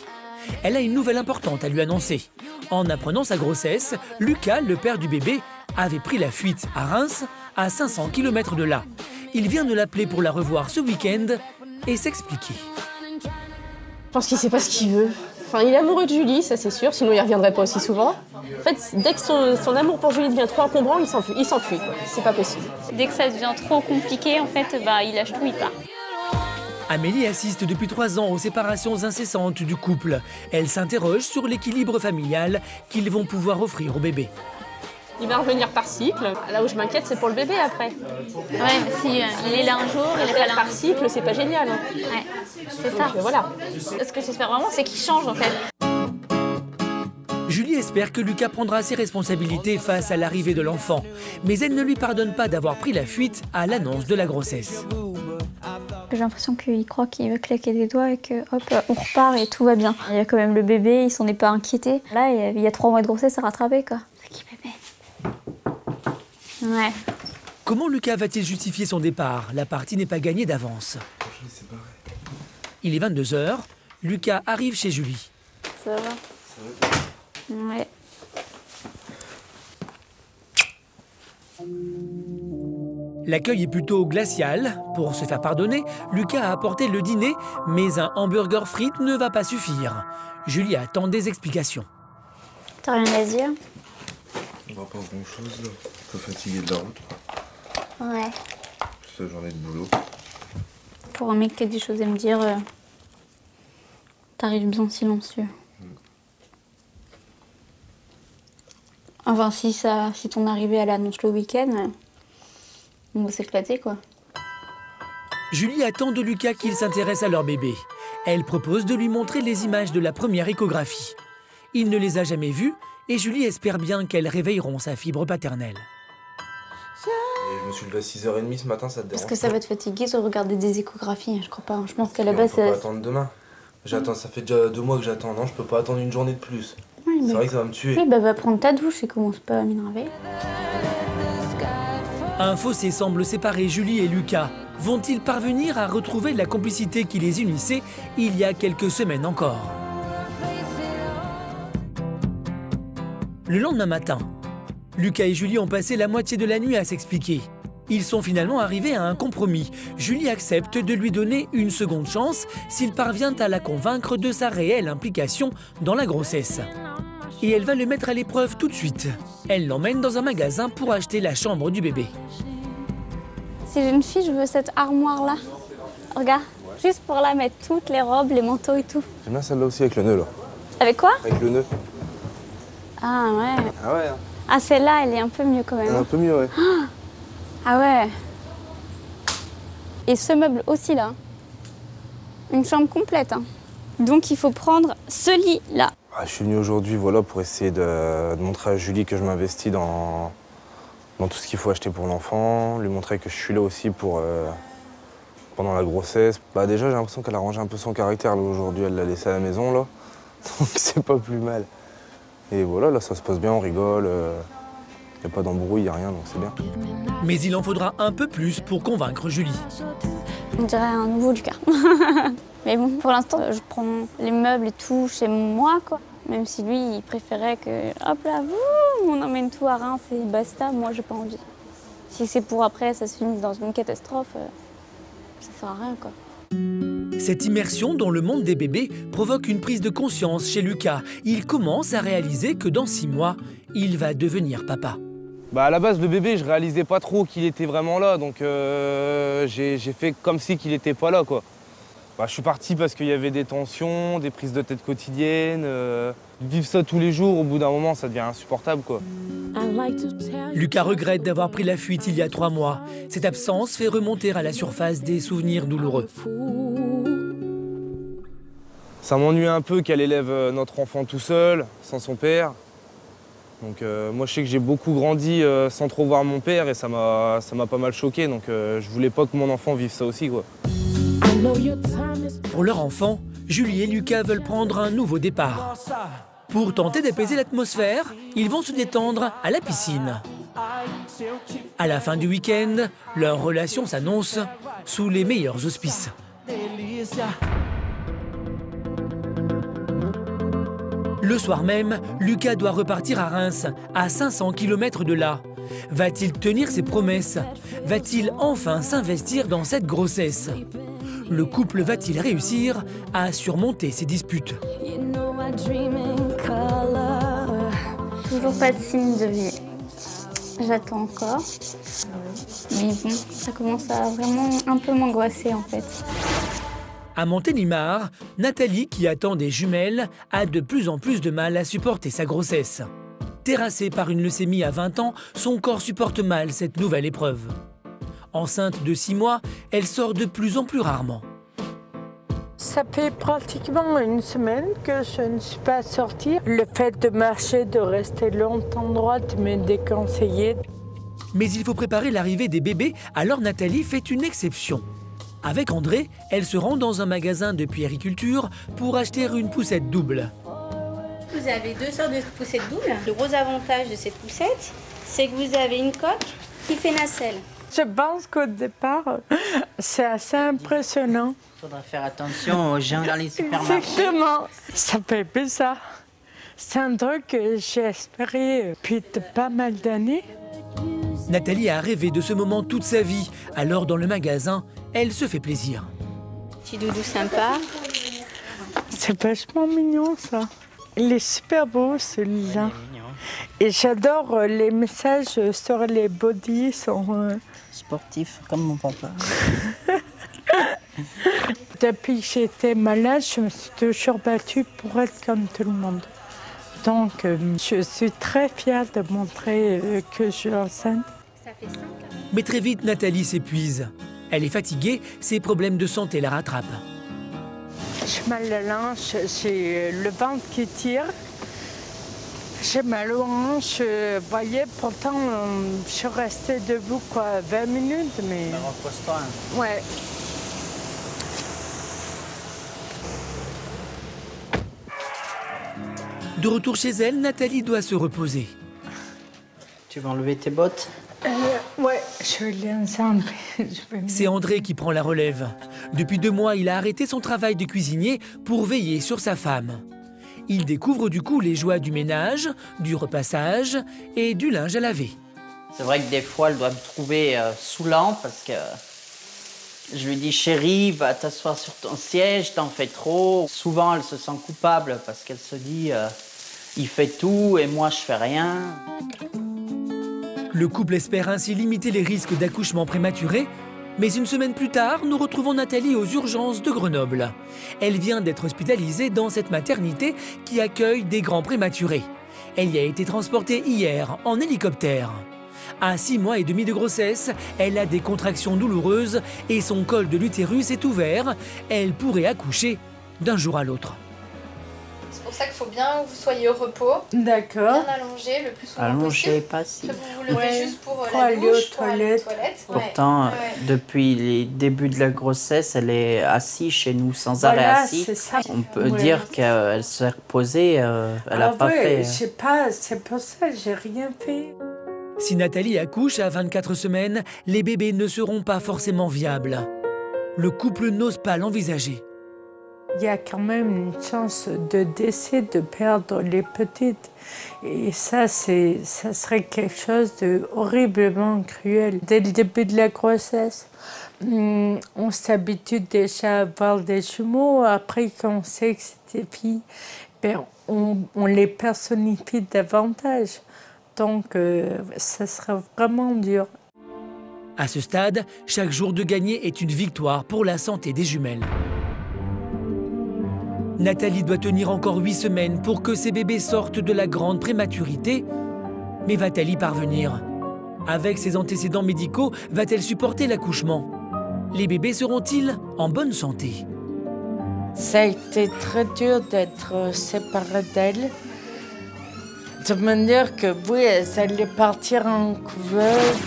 Elle a une nouvelle importante à lui annoncer. En apprenant sa grossesse, Lucas, le père du bébé, avait pris la fuite à Reims, à 500 km de là. Il vient de l'appeler pour la revoir ce week-end et s'expliquer. Je pense qu'il sait pas ce qu'il veut. Enfin, il est amoureux de Julie, ça c'est sûr, sinon il reviendrait pas aussi souvent. En fait, dès que son amour pour Julie devient trop encombrant, il s'enfuit. C'est pas possible. Dès que ça devient trop compliqué, en fait, il lâche tout, il part. Amélie assiste depuis 3 ans aux séparations incessantes du couple. Elle s'interroge sur l'équilibre familial qu'ils vont pouvoir offrir au bébé. Il va revenir par cycle. Là où je m'inquiète, c'est pour le bébé après. Ouais, mais si il est là un jour, il est pas là par cycle, c'est pas génial. Hein. Ouais, c'est ça. Voilà. Ce que j'espère vraiment, c'est qu'il change en fait. Julie espère que Lucas prendra ses responsabilités face à l'arrivée de l'enfant. Mais elle ne lui pardonne pas d'avoir pris la fuite à l'annonce de la grossesse. J'ai l'impression qu'il croit qu'il va claquer des doigts et que hop, on repart et tout va bien. Il y a quand même le bébé, il s'en est pas inquiété. Là, il y a 3 mois de grossesse à rattraper quoi. C'est qui bébé? Ouais. Comment Lucas va-t-il justifier son départ? La partie n'est pas gagnée d'avance. Il est 22 h, Lucas arrive chez Julie. Ça va? Ouais. L'accueil est plutôt glacial. Pour se faire pardonner, Lucas a apporté le dîner, mais un hamburger frites ne va pas suffire. Julie attend des explications. T'as rien à dire? On va pas grand-chose là. Un peu fatigué de la route. Ouais. Plus la journée de boulot. Pour un mec qui a des choses à me dire, t'arrives bien silencieux. Enfin, si ton arrivée elle annonce le week-end, on va s'éclater quoi. Julie attend de Lucas qu'il s'intéresse à leur bébé. Elle propose de lui montrer les images de la première échographie. Il ne les a jamais vues et Julie espère bien qu'elles réveilleront sa fibre paternelle. Et je me suis levé à 6h30 ce matin, ça te dérange? Est-ce que ça va te fatiguer de regarder des échographies? Je crois pas. Je pense qu'à la Mais base, on peut pas attendre demain. J'attends, ça fait déjà 2 mois que j'attends. Non, je peux pas attendre une journée de plus. Oui, c'est vrai que ça va me tuer. Oui, va prendre ta douche et commence pas à m'énerver. Un fossé semble séparer Julie et Lucas. Vont-ils parvenir à retrouver la complicité qui les unissait il y a quelques semaines encore? Le lendemain matin, Lucas et Julie ont passé la moitié de la nuit à s'expliquer. Ils sont finalement arrivés à un compromis. Julie accepte de lui donner une seconde chance s'il parvient à la convaincre de sa réelle implication dans la grossesse. Et elle va le mettre à l'épreuve tout de suite. Elle l'emmène dans un magasin pour acheter la chambre du bébé. Si j'ai une fille, je veux cette armoire-là. Regarde, juste pour la mettre, toutes les robes, les manteaux et tout. J'aime bien celle-là aussi avec le nœud là. Avec quoi? Avec le nœud. Ah ouais. Ah ouais. Ah celle-là, elle est un peu mieux quand même. Elle est un peu mieux, ouais. Ah ouais. Et ce meuble aussi là. Une chambre complète. Hein. Donc il faut prendre ce lit-là. Ah, je suis venu aujourd'hui voilà, pour essayer de montrer à Julie que je m'investis dans tout ce qu'il faut acheter pour l'enfant, lui montrer que je suis là aussi pour pendant la grossesse. Bah, déjà, j'ai l'impression qu'elle a rangé un peu son caractère. Aujourd'hui, elle l'a laissé à la maison, là. Donc c'est pas plus mal. Et voilà, là, ça se passe bien, on rigole. Il n'y a pas d'embrouille, il n'y a rien, donc c'est bien. Mais il en faudra un peu plus pour convaincre Julie. On dirait un nouveau Lucas. Mais bon, pour l'instant, je prends les meubles et tout chez moi, quoi. Même si lui, il préférait que, hop là, on emmène tout à Reims et basta, moi, j'ai pas envie. Si c'est pour après, ça se finisse dans une catastrophe, ça sert à rien, quoi. Cette immersion dans le monde des bébés provoque une prise de conscience chez Lucas. Il commence à réaliser que dans 6 mois, il va devenir papa. Bah à la base, le bébé, je réalisais pas trop qu'il était vraiment là, donc j'ai fait comme si qu'il était pas là, quoi. Bah, je suis parti parce qu'il y avait des tensions, des prises de tête quotidiennes. Vivre ça tous les jours, au bout d'un moment, ça devient insupportable, quoi. Lucas regrette d'avoir pris la fuite il y a 3 mois. Cette absence fait remonter à la surface des souvenirs douloureux. Ça m'ennuie un peu qu'elle élève notre enfant tout seul, sans son père. Donc moi je sais que j'ai beaucoup grandi sans trop voir mon père et ça m'a pas mal choqué, donc je voulais pas que mon enfant vive ça aussi, quoi. Pour leur enfant, Julie et Lucas veulent prendre un nouveau départ. Pour tenter d'apaiser l'atmosphère, ils vont se détendre à la piscine. À la fin du week-end, leur relation s'annonce sous les meilleurs auspices. Le soir même, Lucas doit repartir à Reims, à 500 km de là. Va-t-il tenir ses promesses? Va-t-il enfin s'investir dans cette grossesse? Le couple va-t-il réussir à surmonter ses disputes? Toujours pas de signe de vie. J'attends encore. Mais bon, ça commence à vraiment un peu m'angoisser en fait. À Montélimar, Nathalie, qui attend des jumelles, a de plus en plus de mal à supporter sa grossesse. Terrassée par une leucémie à 20 ans, son corps supporte mal cette nouvelle épreuve. Enceinte de 6 mois, elle sort de plus en plus rarement. Ça fait pratiquement une semaine que je ne suis pas sortie. Le fait de marcher, de rester longtemps droite, m'est déconseillé. Mais il faut préparer l'arrivée des bébés, alors Nathalie fait une exception. Avec André, elle se rend dans un magasin de puériculture pour acheter une poussette double. Vous avez 2 sortes de poussettes doubles. Le gros avantage de cette poussette, c'est que vous avez une coque qui fait nacelle. Je pense qu'au départ, c'est assez impressionnant. Il faudra faire attention aux gens dans les supermarchés. Exactement. Ça fait bizarre. C'est un truc que j'ai espéré depuis pas mal d'années. Nathalie a rêvé de ce moment toute sa vie. Alors, dans le magasin, elle se fait plaisir. Petit doudou sympa. C'est vachement mignon, ça. Il est super beau, celui-là. Et j'adore les messages sur les bodys. Sportif, comme mon papa. Depuis que j'étais malade, je me suis toujours battue pour être comme tout le monde. Donc, je suis très fière de montrer que je suis enceinte. Mais très vite, Nathalie s'épuise. Elle est fatiguée, ses problèmes de santé la rattrapent. J'ai mal à la hanche, j'ai le ventre qui tire. J'ai mal aux hanches, vous voyez, pourtant, je suis restée debout, 20 minutes, mais... Repose-toi. Ouais. De retour chez elle, Nathalie doit se reposer. Tu vas enlever tes bottes? Ouais, je vais les ensemble. C'est André qui prend la relève. Depuis 2 mois, il a arrêté son travail de cuisinier pour veiller sur sa femme. Il découvre du coup les joies du ménage, du repassage et du linge à laver. C'est vrai que des fois, elle doit me trouver saoulant parce que je lui dis « Chérie, va t'asseoir sur ton siège, t'en fais trop ». Souvent, elle se sent coupable parce qu'elle se dit « Il fait tout et moi, je fais rien ». Le couple espère ainsi limiter les risques d'accouchement prématuré. Mais une semaine plus tard, nous retrouvons Nathalie aux urgences de Grenoble. Elle vient d'être hospitalisée dans cette maternité qui accueille des grands prématurés. Elle y a été transportée hier en hélicoptère. À 6 mois et demi de grossesse, elle a des contractions douloureuses et son col de l'utérus est ouvert. Elle pourrait accoucher d'un jour à l'autre. C'est pour ça qu'il faut bien que vous soyez au repos. D'accord. Bien allongé le plus souvent possible. Pas si. Vous vous levez juste pour la douche, pour aller aux toilettes. Pourtant, depuis les débuts de la grossesse, elle est assise chez nous, sans arrêt assise. On peut dire qu'elle s'est reposée, elle n'a pas fait. Je sais pas, c'est pour ça que j'ai rien fait. Si Nathalie accouche à 24 semaines, les bébés ne seront pas forcément viables. Le couple n'ose pas l'envisager. Il y a quand même une chance de décès, de perdre les petites. Et ça serait quelque chose de horriblement cruel. Dès le début de la grossesse, on s'habitue déjà à voir des jumeaux. Après, quand on sait que c'est des filles, ben, on les personnifie davantage. Donc, ça sera vraiment dur. À ce stade, chaque jour de gagné est une victoire pour la santé des jumelles. Nathalie doit tenir encore 8 semaines pour que ses bébés sortent de la grande prématurité. Mais va-t-elle y parvenir? Avec ses antécédents médicaux, va-t-elle supporter l'accouchement? Les bébés seront-ils en bonne santé? Ça a été très dur d'être séparée d'elle. De manière que, oui, elle allait partir en couveuse.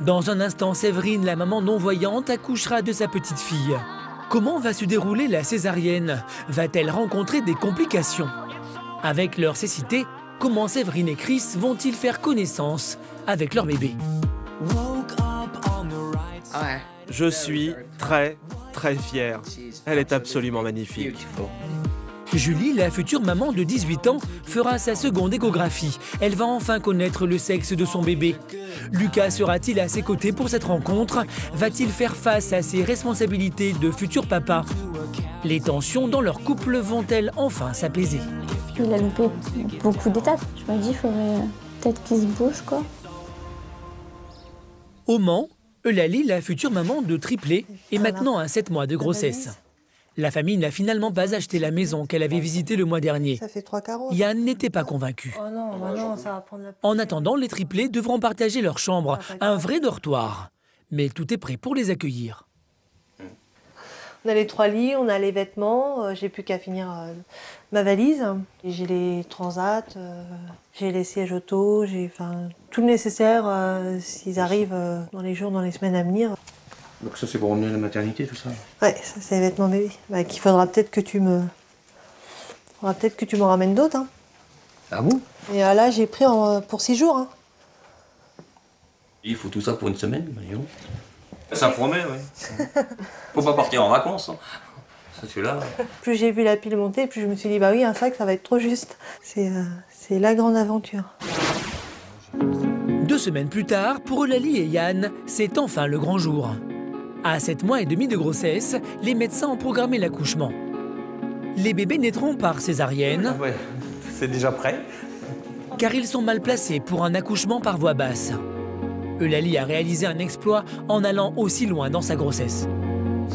Dans un instant, Séverine, la maman non-voyante, accouchera de sa petite fille. Comment va se dérouler la césarienne? Va-t-elle rencontrer des complications? Avec leur cécité, comment Séverine et Chris vont-ils faire connaissance avec leur bébé? Je suis très, très fier. Elle est absolument magnifique. Julie, la future maman de 18 ans, fera sa seconde échographie. Elle va enfin connaître le sexe de son bébé. Lucas sera-t-il à ses côtés pour cette rencontre? Va-t-il faire face à ses responsabilités de futur papa? Les tensions dans leur couple vont-elles enfin s'apaiser? Il a loupé beaucoup d'étapes. Je me dis, il faudrait peut-être qu'il se bouge, quoi. Au Mans, Eulalie, la future maman de triplé, est maintenant à 7 mois de grossesse. La famille n'a finalement pas acheté la maison qu'elle avait visitée le mois dernier. Ça fait 3 carreaux. Yann n'était pas convaincu. Oh non, bah non, ça va prendre la... En attendant, les triplés devront partager leur chambre, un vrai dortoir. Mais tout est prêt pour les accueillir. On a les 3 lits, on a les vêtements, j'ai plus qu'à finir ma valise. J'ai les transats, j'ai les sièges auto, j'ai tout le nécessaire s'ils arrivent dans les jours, dans les semaines à venir. Donc ça c'est pour emmener à la maternité tout ça? Ouais, ça c'est les vêtements bébé. Bah, qu'il faudra peut-être que tu me... ramènes d'autres. Hein. Ah bon? Et là j'ai pris pour 6 jours. Hein. Il faut tout ça pour une semaine, voyons. Ça promet, oui. Faut pas partir en vacances. Hein. Ça c'est là. Plus j'ai vu la pile monter, plus je me suis dit, bah oui, un sac ça va être trop juste. C'est la grande aventure. 2 semaines plus tard, pour Eulalie et Yann, c'est enfin le grand jour. À 7 mois et demi de grossesse, les médecins ont programmé l'accouchement. Les bébés naîtront par césarienne. Ouais, c'est déjà prêt. Car ils sont mal placés pour un accouchement par voie basse. Eulalie a réalisé un exploit en allant aussi loin dans sa grossesse.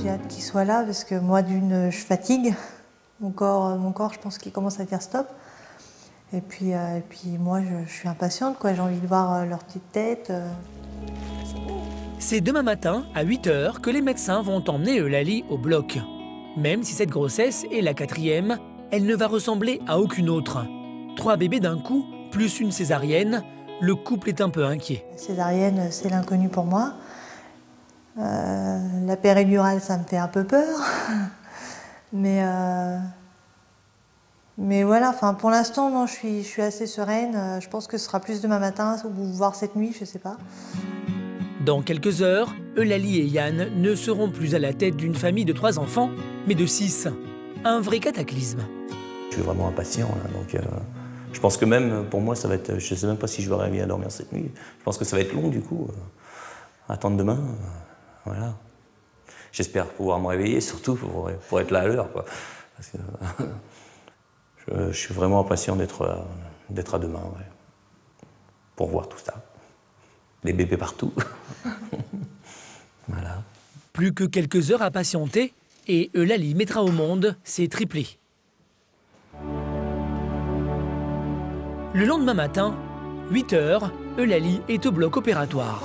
J'ai hâte qu'il soit là parce que moi, je fatigue. Mon corps, je pense qu'il commence à dire stop. Et puis moi, je suis impatiente, quoi. J'ai envie de voir leur petite tête. C'est demain matin, à 8 h, que les médecins vont emmener Eulalie au bloc. Même si cette grossesse est la 4e, elle ne va ressembler à aucune autre. 3 bébés d'un coup, plus une césarienne, le couple est un peu inquiet. La césarienne, c'est l'inconnu pour moi. La péridurale, ça me fait un peu peur. Mais voilà, pour l'instant, non, je suis assez sereine. Je pense que ce sera plus demain matin ou voire cette nuit, je sais pas. Dans quelques heures, Eulalie et Yann ne seront plus à la tête d'une famille de 3 enfants, mais de 6. Un vrai cataclysme. Je suis vraiment impatient, là, donc Je pense que même, pour moi, ça va être... Je ne sais même pas si je vais arriver à dormir cette nuit. Je pense que ça va être long, du coup. Attendre demain, voilà. J'espère pouvoir me réveiller, surtout pour être là à l'heure, quoi. Parce que je suis vraiment impatient d'être à demain, ouais. Pour voir tout ça. Les bébés partout. Voilà. Plus que quelques heures à patienter et Eulalie mettra au monde ses triplés. Le lendemain matin, 8 h, Eulalie est au bloc opératoire.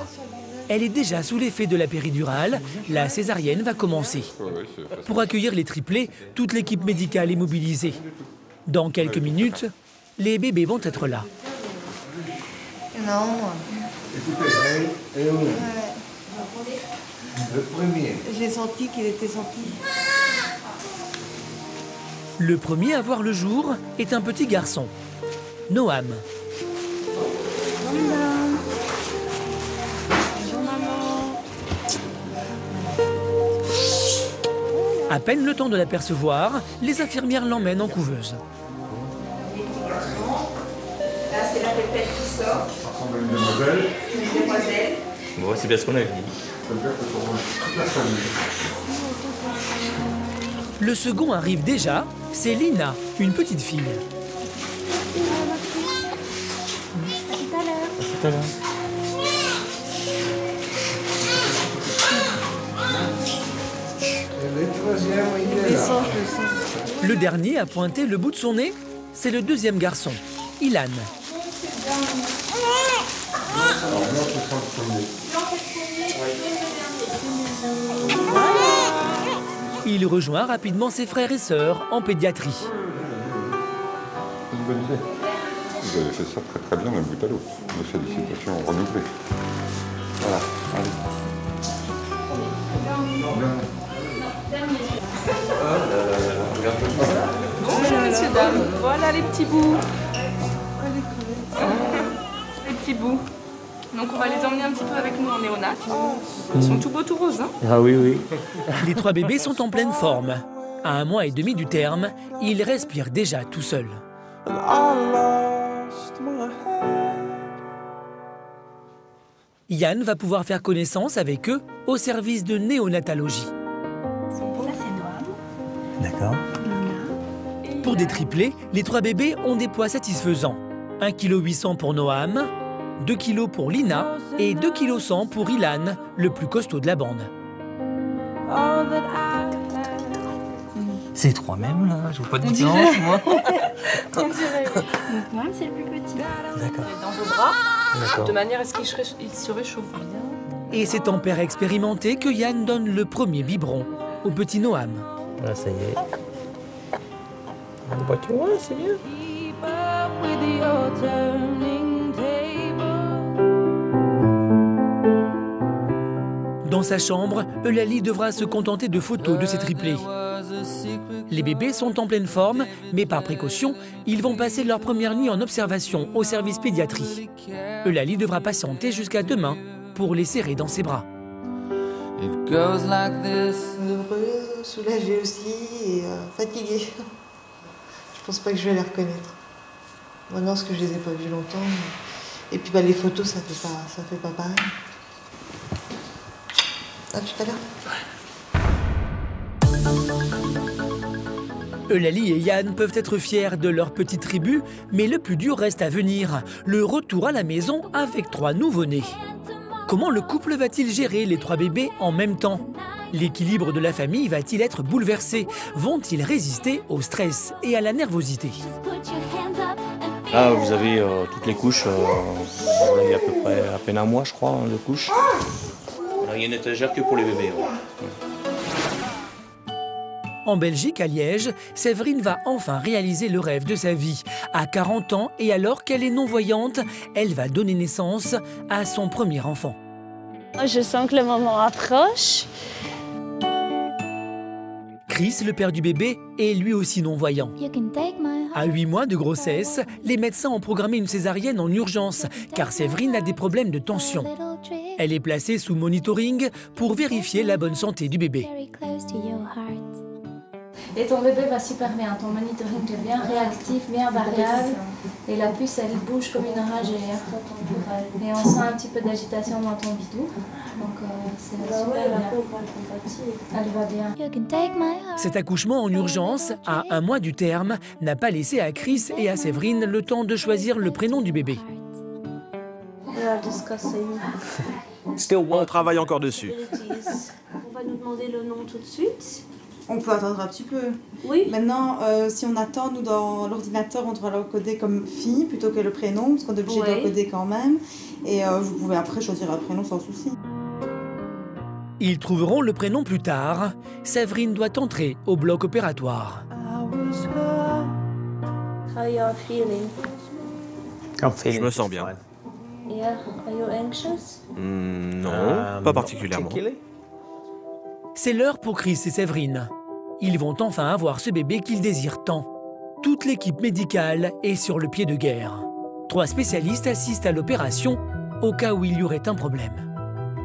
Elle est déjà sous l'effet de la péridurale, la césarienne va commencer. Pour accueillir les triplés, toute l'équipe médicale est mobilisée. Dans quelques minutes, les bébés vont être là. Non. Le premier. J'ai senti qu'il était sorti. Le premier à voir le jour est un petit garçon, Noam. À peine le temps de l'apercevoir, les infirmières l'emmènent en couveuse. Là, c'est la pépette qui sort. Ça ressemble à une demoiselle. Une demoiselle. Bon, c'est bien ce qu'on a vu. Le second arrive déjà, c'est Lina, une petite fille. À tout à l'heure. À tout à l'heure. Le dernier à pointer le bout de son nez, c'est le deuxième garçon, Ilan. Il rejoint rapidement ses frères et sœurs en pédiatrie. C'est une bonne idée. Vous avez fait ça très très bien d'un bout à l'autre. Mes félicitations renouvelées. Voilà, allez. Bonjour messieurs, dames. Voilà les petits bouts. Les petits bouts. Donc on va les emmener un petit peu avec nous en néonat. Ils sont tout beaux, tout roses. Hein. Ah oui, oui. Les 3 bébés sont en pleine forme. À 1 mois et demi du terme, ils respirent déjà tout seuls. Yann va pouvoir faire connaissance avec eux au service de néonatologie. Ça, c'est Noam. D'accord. Pour des triplés, les 3 bébés ont des poids satisfaisants. 1,8 kg pour Noam, 2 kg pour Lina et 2,1 kg pour Ilan, le plus costaud de la bande. C'est les 3 mêmes, là. Je vois pas de différence, moi. On dirait. Donc Noam, c'est le plus petit. D'accord. Dans vos bras, D'accord. de manière à ce qu'il se réchauffe. Et c'est en père expérimenté que Yann donne le premier biberon au petit Noam. Là, ça y est. Bah, tu vois, c'est bien. Dans sa chambre, Eulalie devra se contenter de photos de ses triplés. Les bébés sont en pleine forme, mais par précaution, ils vont passer leur première nuit en observation au service pédiatrie. Eulalie devra patienter jusqu'à demain pour les serrer dans ses bras. Heureux, soulagée aussi et fatiguée. Je pense pas que je vais les reconnaître. Maintenant, parce que je les ai pas vus longtemps. Et puis les photos, ça fait pas pareil. À tout à l'heure. Eulalie et Yann peuvent être fiers de leur petite tribu, mais le plus dur reste à venir, le retour à la maison avec 3 nouveau-nés. Comment le couple va-t-il gérer les 3 bébés en même temps? L'équilibre de la famille va-t-il être bouleversé? Vont-ils résister au stress et à la nervosité? Là, vous avez toutes les couches. Il y a à peu près à peine un mois, je crois, de couches. Là, il y a une étagère que pour les bébés. Ouais. En Belgique, à Liège, Séverine va enfin réaliser le rêve de sa vie. À 40 ans, et alors qu'elle est non-voyante, elle va donner naissance à son premier enfant. Je sens que le moment approche. Chris, le père du bébé, est lui aussi non-voyant. À 8 mois de grossesse, les médecins ont programmé une césarienne en urgence, car Séverine a des problèmes de tension. Elle est placée sous monitoring pour vérifier la bonne santé du bébé. Et Et ton bébé va super bien, ton monitoring est bien réactif, bien variable. Et la puce, elle bouge comme une enragère. Et on sent un petit peu d'agitation dans ton bidou. Donc c'est super bien. Elle va bien. Cet accouchement en urgence, à 1 mois du terme, n'a pas laissé à Chris et à Séverine le temps de choisir le prénom du bébé. On travaille encore dessus. On va nous demander le nom tout de suite. On peut attendre un petit peu. Oui. Maintenant, si on attend, nous, dans l'ordinateur, on devra l'encoder comme fille plutôt que le prénom, parce qu'on est obligé de l'encoder quand même. Et vous pouvez après choisir un prénom sans souci. Ils trouveront le prénom plus tard. Séverine doit entrer au bloc opératoire. How you are feeling? Je me sens bien. Yeah. Are you anxious? Non, pas particulièrement. C'est l'heure pour Chris et Séverine. Ils vont enfin avoir ce bébé qu'ils désirent tant. Toute l'équipe médicale est sur le pied de guerre. 3 spécialistes assistent à l'opération au cas où il y aurait un problème.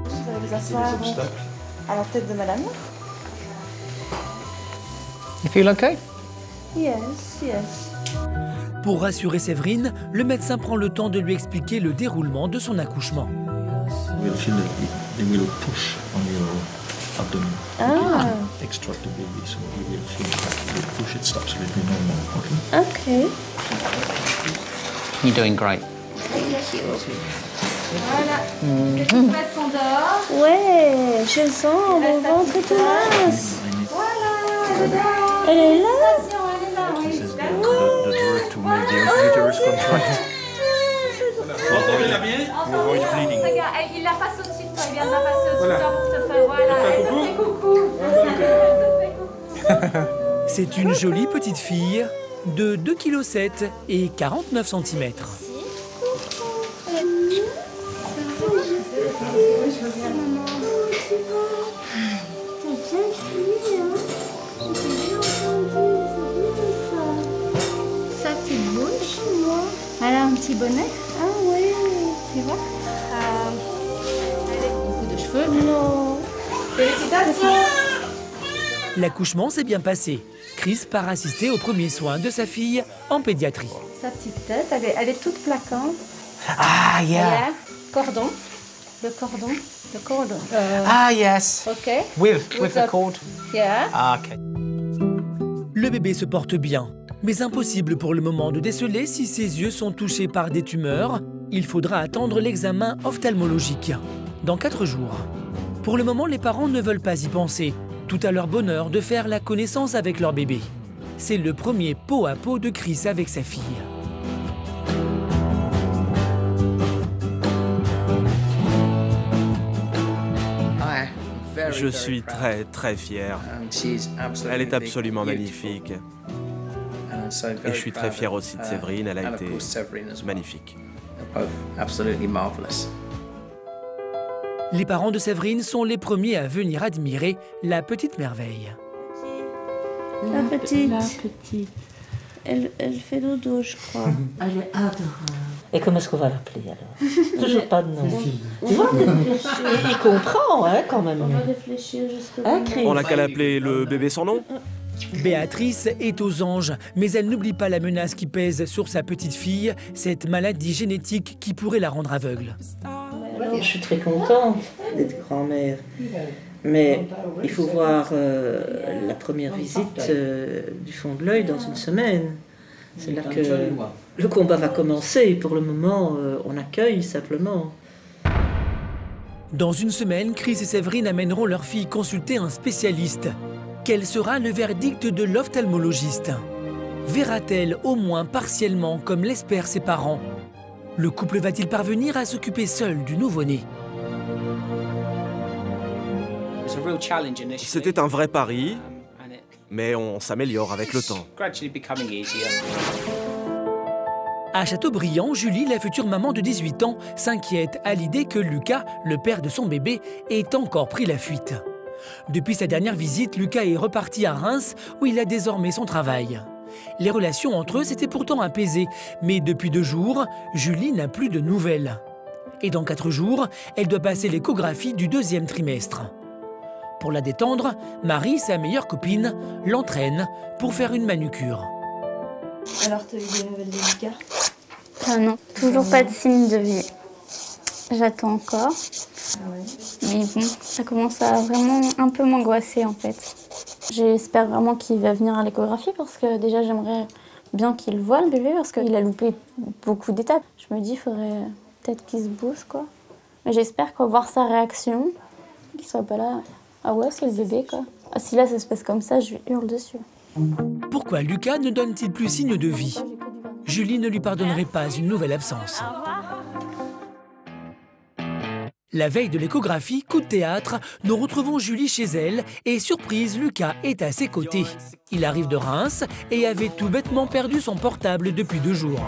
Je vais vous asseoir à la tête de madame. You feel okay? Yes, yes. Pour rassurer Séverine, le médecin prend le temps de lui expliquer le déroulement de son accouchement. We'll feel that they will push on your abdomen. Ah. Extract the baby, so you will feel that they push. It's absolutely normal. Okay. Okay. You're doing great. Voilà. C'est tout prêt, son dehors. Ouais, je le sens, mon ventre est tout mince. Voilà, elle est dehors. Elle est là. Elle est là, oui. The drug to make the uterus contract. Regarde, il la passe au-dessus de toi, il vient de la passer au-dessus de toi pour te faire. Voilà, elle te fait coucou. C'est une jolie petite fille de 2,7 kg et 49 cm. Sa petite bouche. Elle a un petit bonnet. Ah oui. Tu vois? Elle a beaucoup de cheveux. Non. Félicitations. L'accouchement s'est bien passé. Chris part assister aux premiers soins de sa fille en pédiatrie. Sa petite tête, elle est toute plaquante. Ah, yeah. Cordon. Le cordon. Le cordon. Ah, yes. OK. With the cord. Yeah. Ah, OK. Le bébé se porte bien, mais impossible pour le moment de déceler si ses yeux sont touchés par des tumeurs. Il faudra attendre l'examen ophtalmologique dans 4 jours. Pour le moment, les parents ne veulent pas y penser. Tout à leur bonheur de faire la connaissance avec leur bébé. C'est le premier pot à pot de Chris avec sa fille. Je suis très, très fier. Elle est absolument magnifique. Et je suis très fier aussi de Séverine, elle a été magnifique. Les parents de Séverine sont les premiers à venir admirer la petite merveille. La petite. La petite. Elle fait dodo, je crois. Elle est adorable. Et comment est-ce qu'on va l'appeler alors? Toujours pas de nom. Tu vois, il comprend hein, quand même. On va réfléchir jusqu'au On n'a qu'à l'appeler le bébé sans nom. Béatrice est aux anges, mais elle n'oublie pas la menace qui pèse sur sa petite fille, cette maladie génétique qui pourrait la rendre aveugle. Je suis très contente d'être grand-mère. Mais il faut voir la première visite du fond de l'œil dans une semaine. C'est là que le combat va commencer. Pour le moment, on accueille simplement. Dans une semaine, Chris et Séverine amèneront leur fille consulter un spécialiste. Quel sera le verdict de l'ophtalmologiste? Verra-t-elle au moins partiellement comme l'espèrent ses parents? Le couple va-t-il parvenir à s'occuper seul du nouveau-né? C'était un vrai pari, mais on s'améliore avec le temps. À Châteaubriand, Julie, la future maman de 18 ans, s'inquiète à l'idée que Lucas, le père de son bébé, ait encore pris la fuite. Depuis sa dernière visite, Lucas est reparti à Reims, où il a désormais son travail. Les relations entre eux s'étaient pourtant apaisées, mais depuis 2 jours, Julie n'a plus de nouvelles. Et dans 4 jours, elle doit passer l'échographie du 2e trimestre. Pour la détendre, Marie, sa meilleure copine, l'entraîne pour faire une manucure. Alors, tu as eu des nouvelles de Lucas? Non, toujours pas de signe de vie. J'attends encore. Mais bon, ça commence à vraiment un peu m'angoisser en fait. J'espère vraiment qu'il va venir à l'échographie parce que déjà j'aimerais bien qu'il voit le bébé parce qu'il a loupé beaucoup d'étapes. Je me dis qu'il faudrait peut-être qu'il se bouge quoi. Mais j'espère qu'on va voir sa réaction, qu'il soit pas là. Ah ouais, c'est le bébé quoi. Ah, si là ça se passe comme ça, je lui hurle dessus. Pourquoi Lucas ne donne-t-il plus signe de vie? Julie ne lui pardonnerait pas une nouvelle absence. La veille de l'échographie, coup de théâtre, nous retrouvons Julie chez elle et surprise, Lucas est à ses côtés. Il arrive de Reims et avait tout bêtement perdu son portable depuis 2 jours.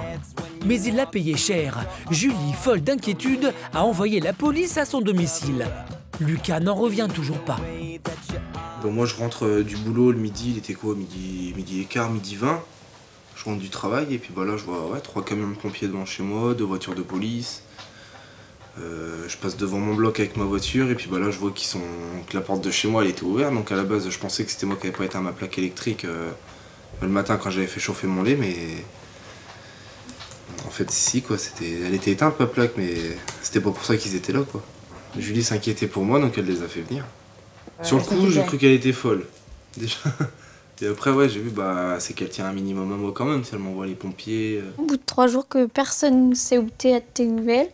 Mais il l'a payé cher. Julie, folle d'inquiétude, a envoyé la police à son domicile. Lucas n'en revient toujours pas. Bon, moi je rentre du boulot le midi, il était quoi, midi et quart, midi 20. Je rentre du travail et puis bah là je vois 3 camions de pompiers devant chez moi, 2 voitures de police. Je passe devant mon bloc avec ma voiture et puis bah là je vois que la porte de chez moi elle était ouverte, donc à la base je pensais que c'était moi qui n'avais pas éteint ma plaque électrique le matin quand j'avais fait chauffer mon lait, mais en fait si quoi, elle était éteinte ma plaque, mais c'était pas pour ça qu'ils étaient là quoi. Julie s'inquiétait pour moi donc elle les a fait venir. Sur le coup j'ai cru qu'elle était folle déjà. Et après ouais j'ai vu c'est qu'elle tient un minimum à moi quand même si elle m'envoie les pompiers. Au bout de 3 jours que personne ne sait où t'es à tes nouvelles,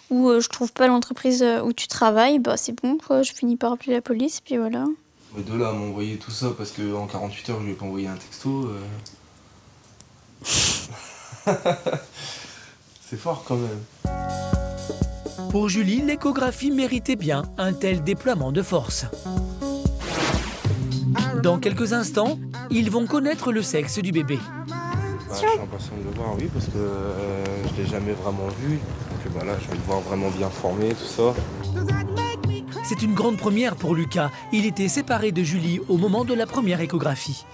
ou je trouve pas l'entreprise où tu travailles, c'est bon quoi, je finis par appeler la police puis voilà. De là à m'envoyer tout ça parce qu'en 48 heures je lui ai pas envoyé un texto. C'est fort quand même. Pour Julie, l'échographie méritait bien un tel déploiement de force. Dans quelques instants, ils vont connaître le sexe du bébé. Je suis impatient de le voir, oui, parce que je l'ai jamais vraiment vu. Donc là, je vais le voir vraiment bien formé, tout ça. C'est une grande première pour Lucas. Il était séparé de Julie au moment de la première échographie.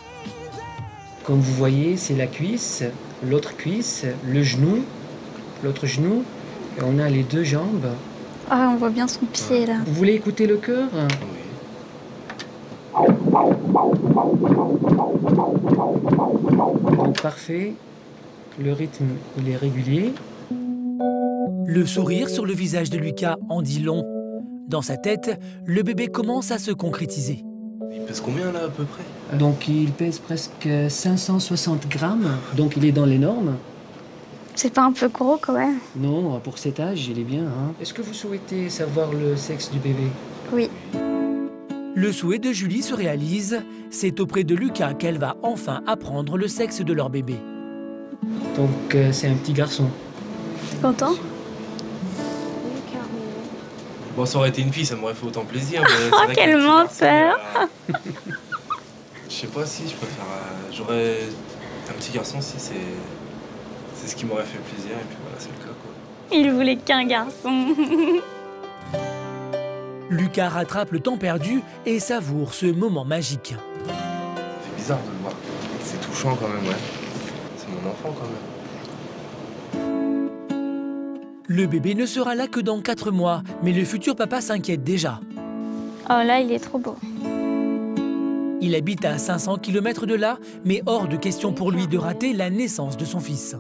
Comme vous voyez, c'est la cuisse, l'autre cuisse, le genou, l'autre genou, et on a les 2 jambes. Ah, on voit bien son pied là. Vous voulez écouter le cœur? Donc parfait, le rythme il est régulier. Le sourire sur le visage de Lucas en dit long. Dans sa tête, le bébé commence à se concrétiser. Il pèse combien là à peu près? Donc il pèse presque 560 grammes, donc il est dans les normes. C'est pas un peu gros quand même? Non, pour cet âge, il est bien. Est-ce que vous souhaitez savoir le sexe du bébé? Oui. Le souhait de Julie se réalise. C'est auprès de Lucas qu'elle va enfin apprendre le sexe de leur bébé. Donc c'est un petit garçon. T'es content? Bon, ça aurait été une fille, ça m'aurait fait autant plaisir. Oh, quel menteur! Je sais pas si je préfère. J'aurais un petit garçon si c'est ce qui m'aurait fait plaisir et puis voilà, c'est le cas quoi. Il voulait qu'un garçon. Lucas rattrape le temps perdu et savoure ce moment magique. C'est bizarre de le voir. C'est touchant quand même, ouais. C'est mon enfant quand même. Le bébé ne sera là que dans 4 mois, mais le futur papa s'inquiète déjà. Oh là, il est trop beau. Il habite à 500 km de là, mais hors de question pour lui de rater la naissance de son fils.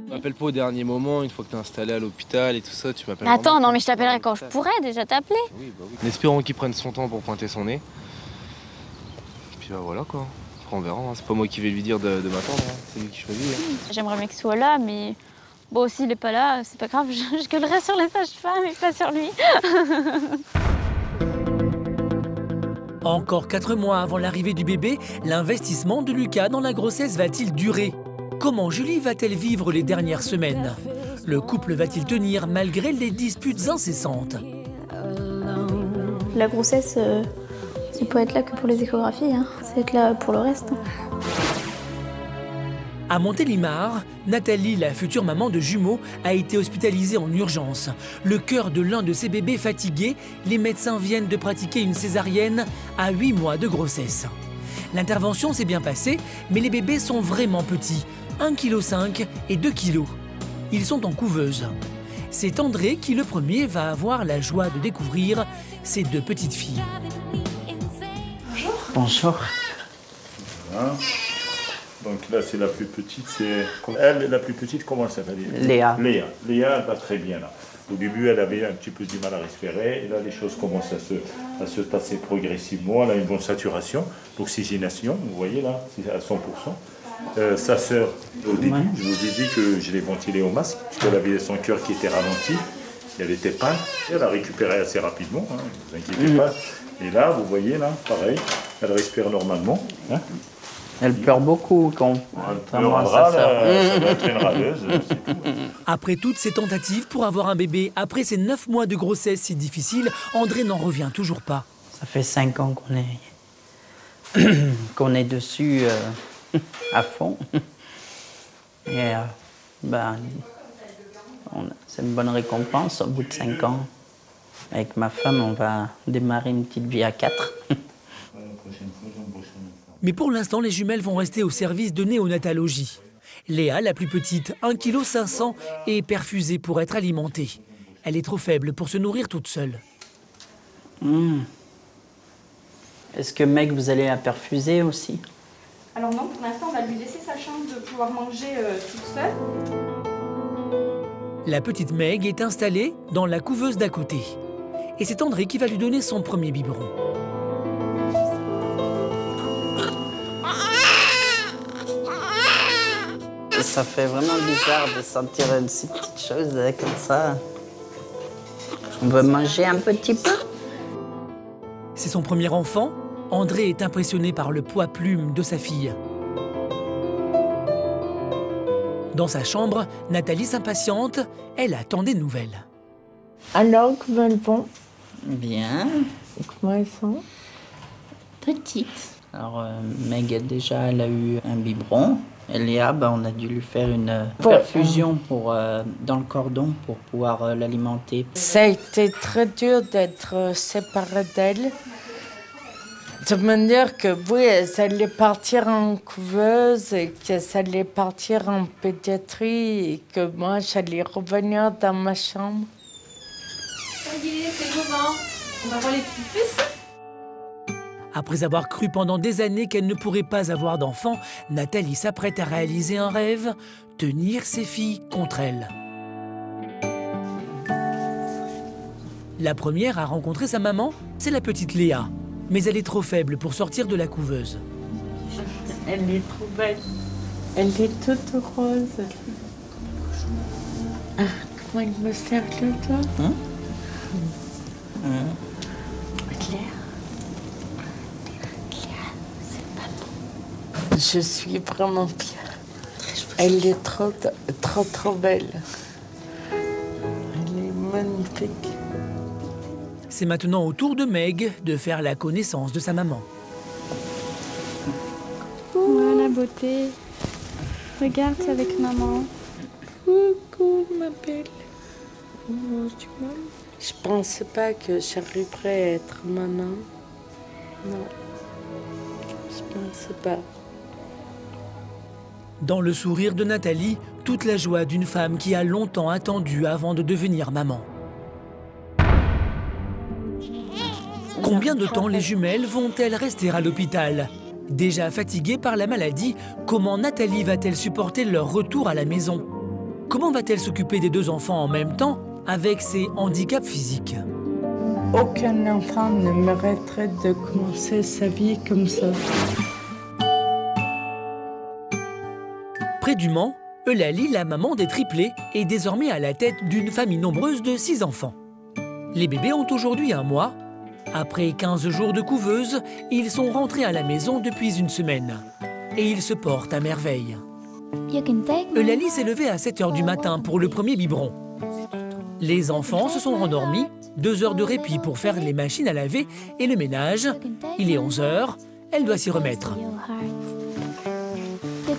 Tu m'appelles pas au dernier moment, une fois que t'es installé à l'hôpital et tout ça, tu m'appelles. Attends, non mais je t'appellerai quand je pourrai déjà t'appeler. Oui, bah oui. Espérons qu'il prenne son temps pour pointer son nez. Et puis bah voilà quoi. Après on verra, c'est pas moi qui vais lui dire de m'attendre, c'est lui qui choisit. J'aimerais bien qu'il soit là, mais bon, s'il est pas là, c'est pas grave, je gueulerai sur les sages-femmes et pas sur lui. Encore 4 mois avant l'arrivée du bébé, l'investissement de Lucas dans la grossesse va-t-il durer? Comment Julie va-t-elle vivre les dernières semaines? Le couple va-t-il tenir malgré les disputes incessantes? La grossesse, c'est pas être là que pour les échographies, c'est être là pour le reste. À Montélimar, Nathalie, la future maman de jumeaux, a été hospitalisée en urgence. Le cœur de l'un de ses bébés fatigué, les médecins viennent de pratiquer une césarienne à 8 mois de grossesse. L'intervention s'est bien passée, mais les bébés sont vraiment petits, 1,5 kg et 2 kg. Ils sont en couveuse. C'est André qui, le premier, va avoir la joie de découvrir ses 2 petites filles. Bonjour. Bonjour. Voilà. Donc là, c'est la plus petite. Elle, la plus petite, comment elle s'appelle? Léa. Léa, elle va très bien là. Au début, elle avait un petit peu du mal à respirer. Et là, les choses commencent à se passer progressivement. Elle a une bonne saturation, l'oxygénation, vous voyez là, c'est à 100%. Sa sœur, au début, je vous ai dit que je l'ai ventilée au masque, parce qu'elle avait son cœur qui était ralenti. Elle était pâle. Elle a récupéré assez rapidement, hein, ne vous inquiétez pas. Et là, vous voyez, là, pareil, elle respire normalement. Hein. Elle pleure beaucoup quand elle pleurera, ça doit être une râleuse, c'est tout. Après toutes ces tentatives pour avoir un bébé, après ces 9 mois de grossesse si difficiles, André n'en revient toujours pas. Ça fait 5 ans qu'on est dessus à fond. Et c'est une bonne récompense au bout de 5 ans. Avec ma femme, on va démarrer une petite vie à 4. Mais pour l'instant, les jumelles vont rester au service de néonatologie. Léa, la plus petite, 1,5 kg, est perfusée pour être alimentée. Elle est trop faible pour se nourrir toute seule. Est-ce que Meg, vous allez la perfuser aussi? Alors non, pour l'instant, on va lui laisser sa chance de pouvoir manger toute seule. La petite Meg est installée dans la couveuse d'à côté. Et c'est André qui va lui donner son premier biberon. Ça fait vraiment bizarre de sentir une si petite chose comme ça. On veut manger un petit peu. C'est son premier enfant. André est impressionné par le poids plume de sa fille. Dans sa chambre, Nathalie s'impatiente. Elle attend des nouvelles. Alors, comment elles vont? Bien. Et comment elles sont? Petites. Alors, Meg, déjà, elle a eu un biberon. Et Léa, on a dû lui faire une perfusion dans le cordon pour pouvoir l'alimenter. Ça a été très dur d'être séparée d'elle. De manière que, oui, ça allait partir en couveuse et que ça allait partir en pédiatrie et que moi, j'allais revenir dans ma chambre. Ça y est, c'est le moment. On va voir les petites puces. Après avoir cru pendant des années qu'elle ne pourrait pas avoir d'enfant, Nathalie s'apprête à réaliser un rêve, tenir ses filles contre elle. La première à rencontrer sa maman, c'est la petite Léa. Mais elle est trop faible pour sortir de la couveuse. Elle est trop belle. Elle est toute rose. Ah, comment il me serre le doigt. Claire. Je suis vraiment fière. Elle est trop belle. Elle est magnifique. C'est maintenant au tour de Meg de faire la connaissance de sa maman. Oh, la beauté. Regarde, c'est avec maman. Coucou, ma belle. Comment tu vas? Je pensais pas que j'arriverais à être maman. Non. Je pensais pas. Dans le sourire de Nathalie, toute la joie d'une femme qui a longtemps attendu avant de devenir maman. Combien de temps les jumelles vont-elles rester à l'hôpital? Déjà fatiguées par la maladie, comment Nathalie va-t-elle supporter leur retour à la maison? Comment va-t-elle s'occuper des 2 enfants en même temps avec ses handicaps physiques? Aucun enfant ne mériterait de commencer sa vie comme ça. Près du Mans, Eulalie, la maman des triplés, est désormais à la tête d'une famille nombreuse de 6 enfants. Les bébés ont aujourd'hui 1 mois. Après 15 jours de couveuse, ils sont rentrés à la maison depuis une semaine. Et ils se portent à merveille. Eulalie s'est levée à 7 h du matin pour le premier biberon. Les enfants se sont rendormis, 2 heures de répit pour faire les machines à laver et le ménage. Il est 11 h, elle doit s'y remettre. Je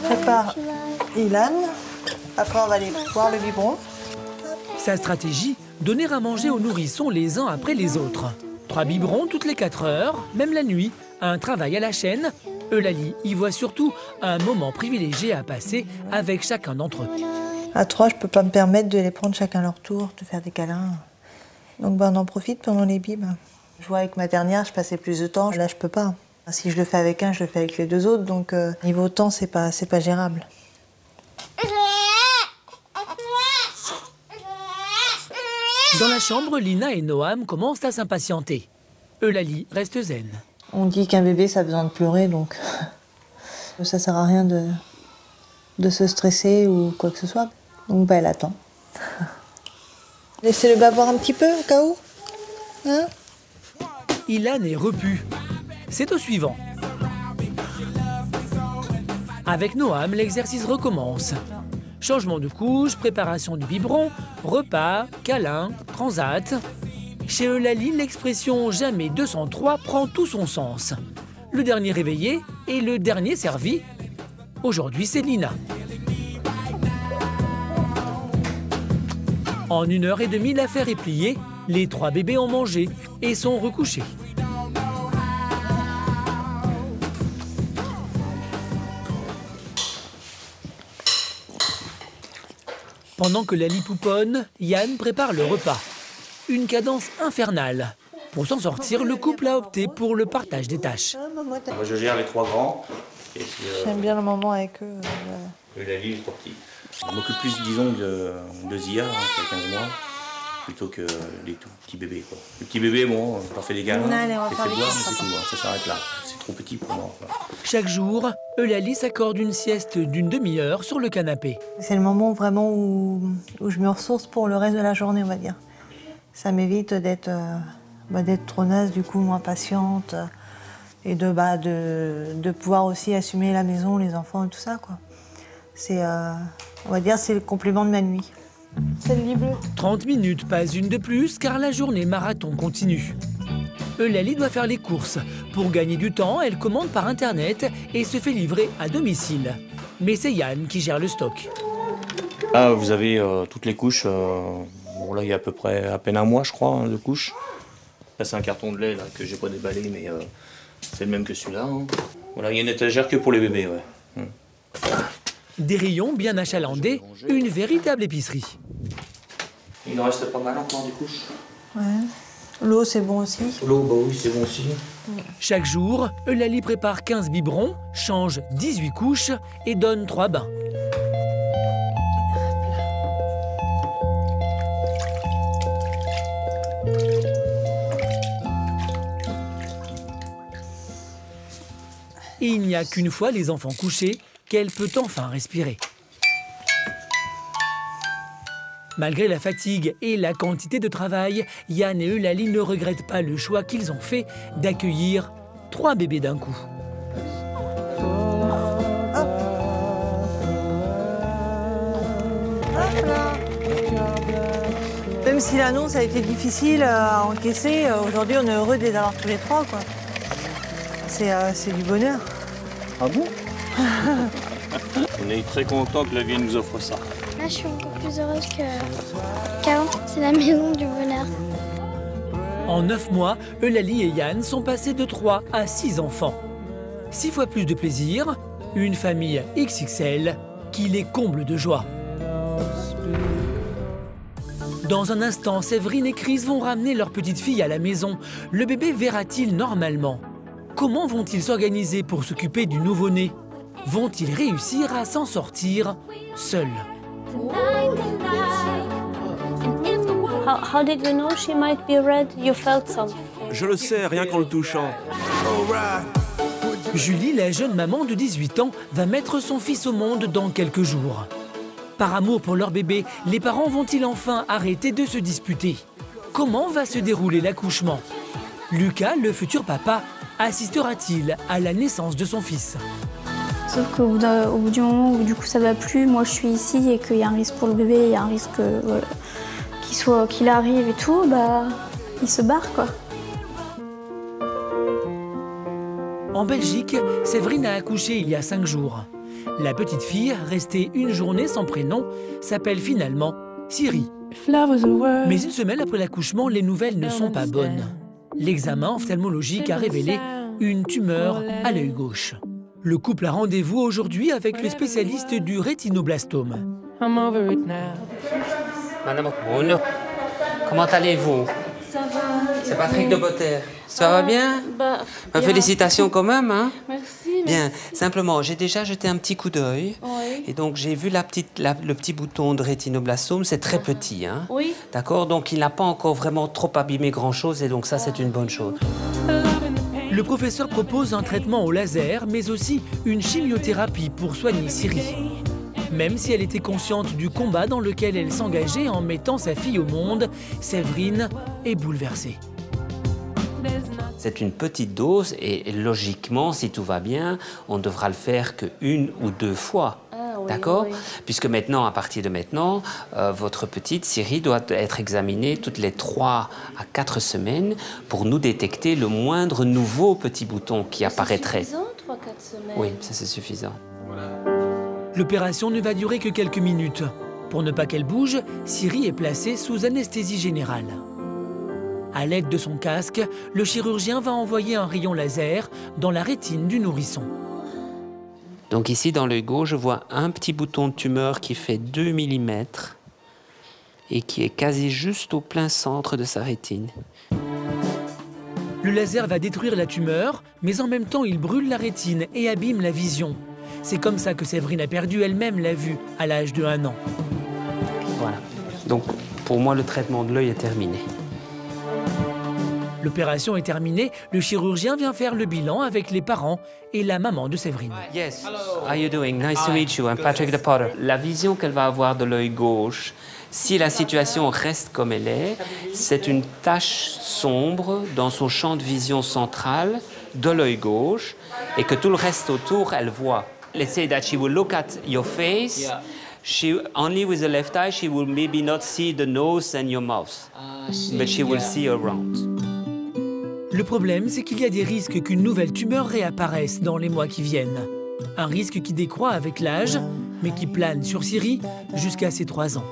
prépare Ilan. Après, on va aller boire le biberon. Sa stratégie, donner à manger aux nourrissons les uns après les autres. 3 biberons toutes les 4 heures, même la nuit. Un travail à la chaîne. Eulalie y voit surtout un moment privilégié à passer avec chacun d'entre eux. À 3, je peux pas me permettre de les prendre chacun leur tour, de faire des câlins. Donc on en profite pendant les bibes. Je vois avec ma dernière, je passais plus de temps. Là, je peux pas. Si je le fais avec un, je le fais avec les 2 autres. Donc niveau temps, c'est pas gérable. Dans la chambre, Lina et Noam commencent à s'impatienter. Eulalie reste zen. On dit qu'un bébé, ça a besoin de pleurer, donc ça sert à rien de se stresser ou quoi que ce soit. Donc elle attend. Laissez-le bavoir un petit peu au cas où. Hein? Ilan est repu. C'est au suivant. Avec Noam, l'exercice recommence. Changement de couche, préparation du biberon, repas, câlin, transat. Chez Eulalie, l'expression « jamais 203 » prend tout son sens. Le dernier réveillé et le dernier servi. Aujourd'hui, c'est Lina. En 1h30, l'affaire est pliée. Les 3 bébés ont mangé et sont recouchés. Pendant que Lali pouponne, Yann prépare le repas. Une cadence infernale. Pour s'en sortir, le couple a opté pour le partage des tâches. Moi, je gère les 3 grands. J'aime bien le moment avec eux. Eulalie, les 3 petits. Je m'occupe plus, disons, de Zia, qui a 15 mois, plutôt que les tout petits bébés. Quoi. Les petits bébés, bon, je leur fais des câlins, je les fais boire, mais c'est tout. Ça s'arrête là. C'est trop petit pour moi. Quoi. Chaque jour, Eulalie s'accorde une sieste d'une demi-heure sur le canapé. C'est le moment vraiment où je me ressource pour le reste de la journée, on va dire. Ça m'évite d'être trop naze, du coup moins patiente, et de pouvoir aussi assumer la maison, les enfants et tout ça, quoi. C'est, on va dire, c'est le complément de ma nuit. C'est le lit bleu. 30 minutes, pas une de plus, car la journée marathon continue. Eulalie doit faire les courses. Pour gagner du temps, elle commande par Internet et se fait livrer à domicile. Mais c'est Yann qui gère le stock. Là, vous avez toutes les couches. Bon, là, il y a à peu près à peine un mois, je crois, hein, de couches. Là, c'est un carton de lait là, que j'ai pas déballé, mais c'est le même que celui-là. Hein. Voilà, il y a une étagère que pour les bébés, ouais. Des rayons bien achalandés, une véritable épicerie. Il en reste pas mal encore des couches. Ouais. L'eau, c'est bon aussi. L'eau, bah oui, c'est bon aussi. Chaque jour, Eulalie prépare 15 biberons, change 18 couches et donne 3 bains. Et il n'y a qu'une fois les enfants couchés qu'elle peut enfin respirer. Malgré la fatigue et la quantité de travail, Yann et Eulalie ne regrettent pas le choix qu'ils ont fait d'accueillir 3 bébés d'un coup. Même si l'annonce a été difficile à encaisser, aujourd'hui on est heureux de les avoir tous les 3, quoi. C'est du bonheur. Ah bon? On est très content que la vie nous offre ça. Là, je suis encore plus heureuse qu'avant. C'est la maison du bonheur. En 9 mois, Eulalie et Yann sont passés de 3 à 6 enfants. 6 fois plus de plaisir, une famille XXL qui les comble de joie. Dans un instant, Séverine et Chris vont ramener leur petite fille à la maison. Le bébé verra-t-il normalement? Comment vont-ils s'organiser pour s'occuper du nouveau-né? Vont-ils réussir à s'en sortir seuls? How did you know she might be red? You felt something. Je le sais, rien qu'en le touchant. Julie, la jeune maman de 18 ans, va mettre son fils au monde dans quelques jours. Par amour pour leur bébé, les parents vont-ils enfin arrêter de se disputer? Comment va se dérouler l'accouchement? Lucas, le futur papa, assistera-t-il à la naissance de son fils? Sauf qu'au bout du moment où du coup ça va plus, moi je suis ici et qu'il y a un risque pour le bébé, il y a un risque qu'il arrive et tout, bah il se barre quoi. En Belgique, Séverine a accouché il y a 5 jours. La petite fille, restée une journée sans prénom, s'appelle finalement Siri. Mais une semaine après l'accouchement, les nouvelles ne sont pas bonnes. L'examen ophtalmologique a révélé une tumeur à l'œil gauche. Le couple a rendez-vous aujourd'hui avec le spécialiste du rétinoblastome. I'm over it now. Madame Ocmoun, comment allez-vous? Ça va. C'est Patrick de Botter. Ça va bien? Félicitations quand même, hein? Merci. Bien. Simplement, j'ai déjà jeté un petit coup d'œil. Oui. Et donc, j'ai vu le petit bouton de rétinoblastome. C'est très petit, hein? Oui. D'accord? Donc, il n'a pas encore vraiment trop abîmé grand-chose. Et donc, ça, c'est une bonne chose. Le professeur propose un traitement au laser, mais aussi une chimiothérapie pour soigner Siri. Même si elle était consciente du combat dans lequel elle s'engageait en mettant sa fille au monde, Séverine est bouleversée. C'est une petite dose et logiquement, si tout va bien, on ne devra le faire qu'une ou deux fois. Oui, d'accord? oui. Puisque maintenant, à partir de maintenant, votre petite Siri doit être examinée toutes les 3 à 4 semaines pour nous détecter le moindre nouveau petit bouton qui apparaîtrait. C'est suffisant, 3-4 semaines? Oui, ça c'est suffisant. L'opération ne va durer que quelques minutes. Pour ne pas qu'elle bouge, Siri est placée sous anesthésie générale. À l'aide de son casque, le chirurgien va envoyer un rayon laser dans la rétine du nourrisson. Donc ici, dans l'œil gauche, je vois un petit bouton de tumeur qui fait 2 mm et qui est quasi juste au plein centre de sa rétine. Le laser va détruire la tumeur, mais en même temps, il brûle la rétine et abîme la vision. C'est comme ça que Séverine a perdu elle-même la vue à l'âge de 1 an. Voilà. Donc, pour moi, le traitement de l'œil est terminé. L'opération est terminée, le chirurgien vient faire le bilan avec les parents et la maman de Séverine. Yes. How are you doing? Nice to meet you. I'm Patrick de Potter. La vision qu'elle va avoir de l'œil gauche, si la situation reste comme elle est, c'est une tache sombre dans son champ de vision central de l'œil gauche et que tout le reste autour, elle voit. Let's say that she will look at your face. Yeah. She only with the left eye, she will maybe not see the nose and your mouth, but she will see around. Le problème, c'est qu'il y a des risques qu'une nouvelle tumeur réapparaisse dans les mois qui viennent. Un risque qui décroît avec l'âge, mais qui plane sur Siri jusqu'à ses 3 ans.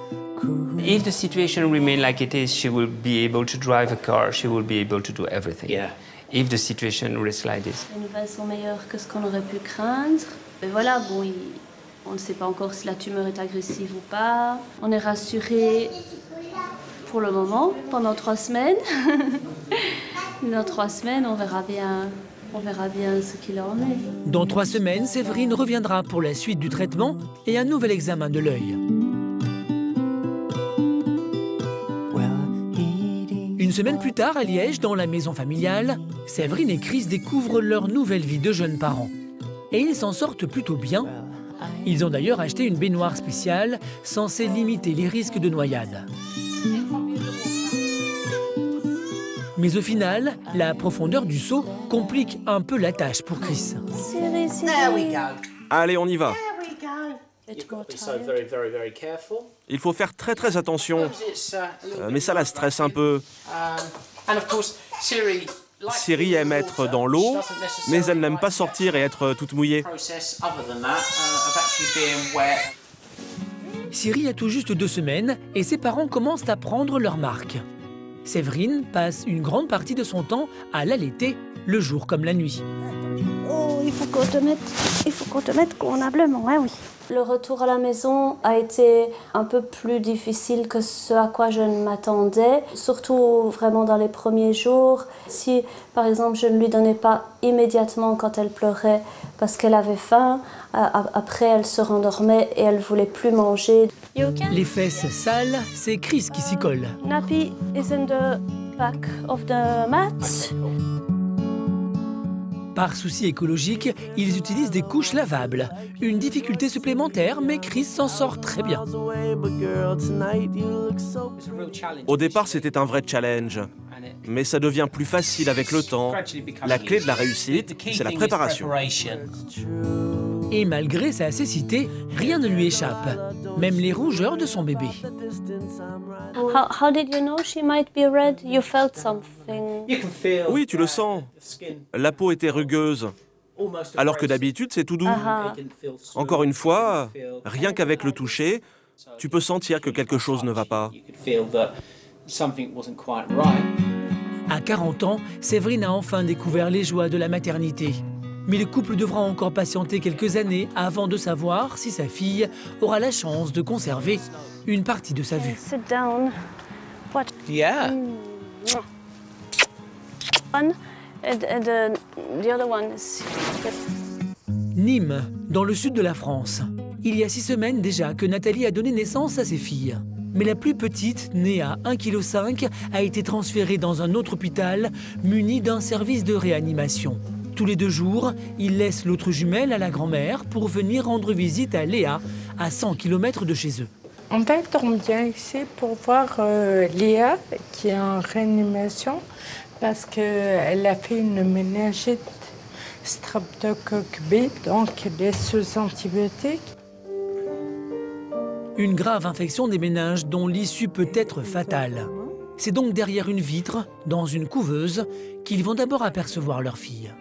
If the situation remains like it is, she will be able to drive a car, she will be able to do everything. Yeah. If the situation rests like this. Les nouvelles sont meilleures que ce qu'on aurait pu craindre. Mais voilà, bon, on ne sait pas encore si la tumeur est agressive ou pas. On est rassuré pour le moment, pendant 3 semaines. Dans 3 semaines, on verra bien ce qu'il en est. Dans 3 semaines, Séverine reviendra pour la suite du traitement et un nouvel examen de l'œil. Une semaine plus tard, à Liège, dans la maison familiale, Séverine et Chris découvrent leur nouvelle vie de jeunes parents. Et ils s'en sortent plutôt bien. Ils ont d'ailleurs acheté une baignoire spéciale censée limiter les risques de noyade. Mais au final, la profondeur du seau complique un peu la tâche pour Chris. Allez, on y va. Il faut faire très attention. Mais ça la stresse un peu. Siri aime être dans l'eau, mais elle n'aime pas sortir et être toute mouillée. Siri a tout juste 2 semaines et ses parents commencent à prendre leur marque. Séverine passe une grande partie de son temps à l'allaiter, le jour comme la nuit. Oh, il faut qu'on te mette convenablement, hein, oui. Le retour à la maison a été un peu plus difficile que ce à quoi je ne m'attendais, surtout vraiment dans les premiers jours. Si, par exemple, je ne lui donnais pas immédiatement quand elle pleurait parce qu'elle avait faim, après elle se rendormait et elle ne voulait plus manger. Les fesses sales, c'est Chris qui s'y colle. Nappy is in the back of the mat. Par souci écologique, ils utilisent des couches lavables. Une difficulté supplémentaire, mais Chris s'en sort très bien. Au départ, c'était un vrai challenge. Mais ça devient plus facile avec le temps. La clé de la réussite, c'est la préparation. Et malgré sa cécité, rien ne lui échappe. Même les rougeurs de son bébé. How did you know she might be red? You felt something. Oui, tu le sens. La peau était rugueuse. Alors que d'habitude, c'est tout doux. Encore une fois, rien qu'avec le toucher, tu peux sentir que quelque chose ne va pas. À 40 ans, Séverine a enfin découvert les joies de la maternité. Mais le couple devra encore patienter quelques années avant de savoir si sa fille aura la chance de conserver une partie de sa vue. Sit down. What? Yeah. One, and the other one is... Nîmes, dans le sud de la France. Il y a 6 semaines déjà que Nathalie a donné naissance à ses filles. Mais la plus petite, née à 1,5 kg, a été transférée dans un autre hôpital muni d'un service de réanimation. Tous les 2 jours, il laisse l'autre jumelle à la grand-mère pour venir rendre visite à Léa, à 100 km de chez eux. En fait, on vient ici pour voir Léa, qui est en réanimation, parce qu'elle a fait une méningite streptocoque B, donc elle est sous antibiotiques. Une grave infection des méninges dont l'issue peut être fatale. C'est donc derrière une vitre, dans une couveuse, qu'ils vont d'abord apercevoir leur fille.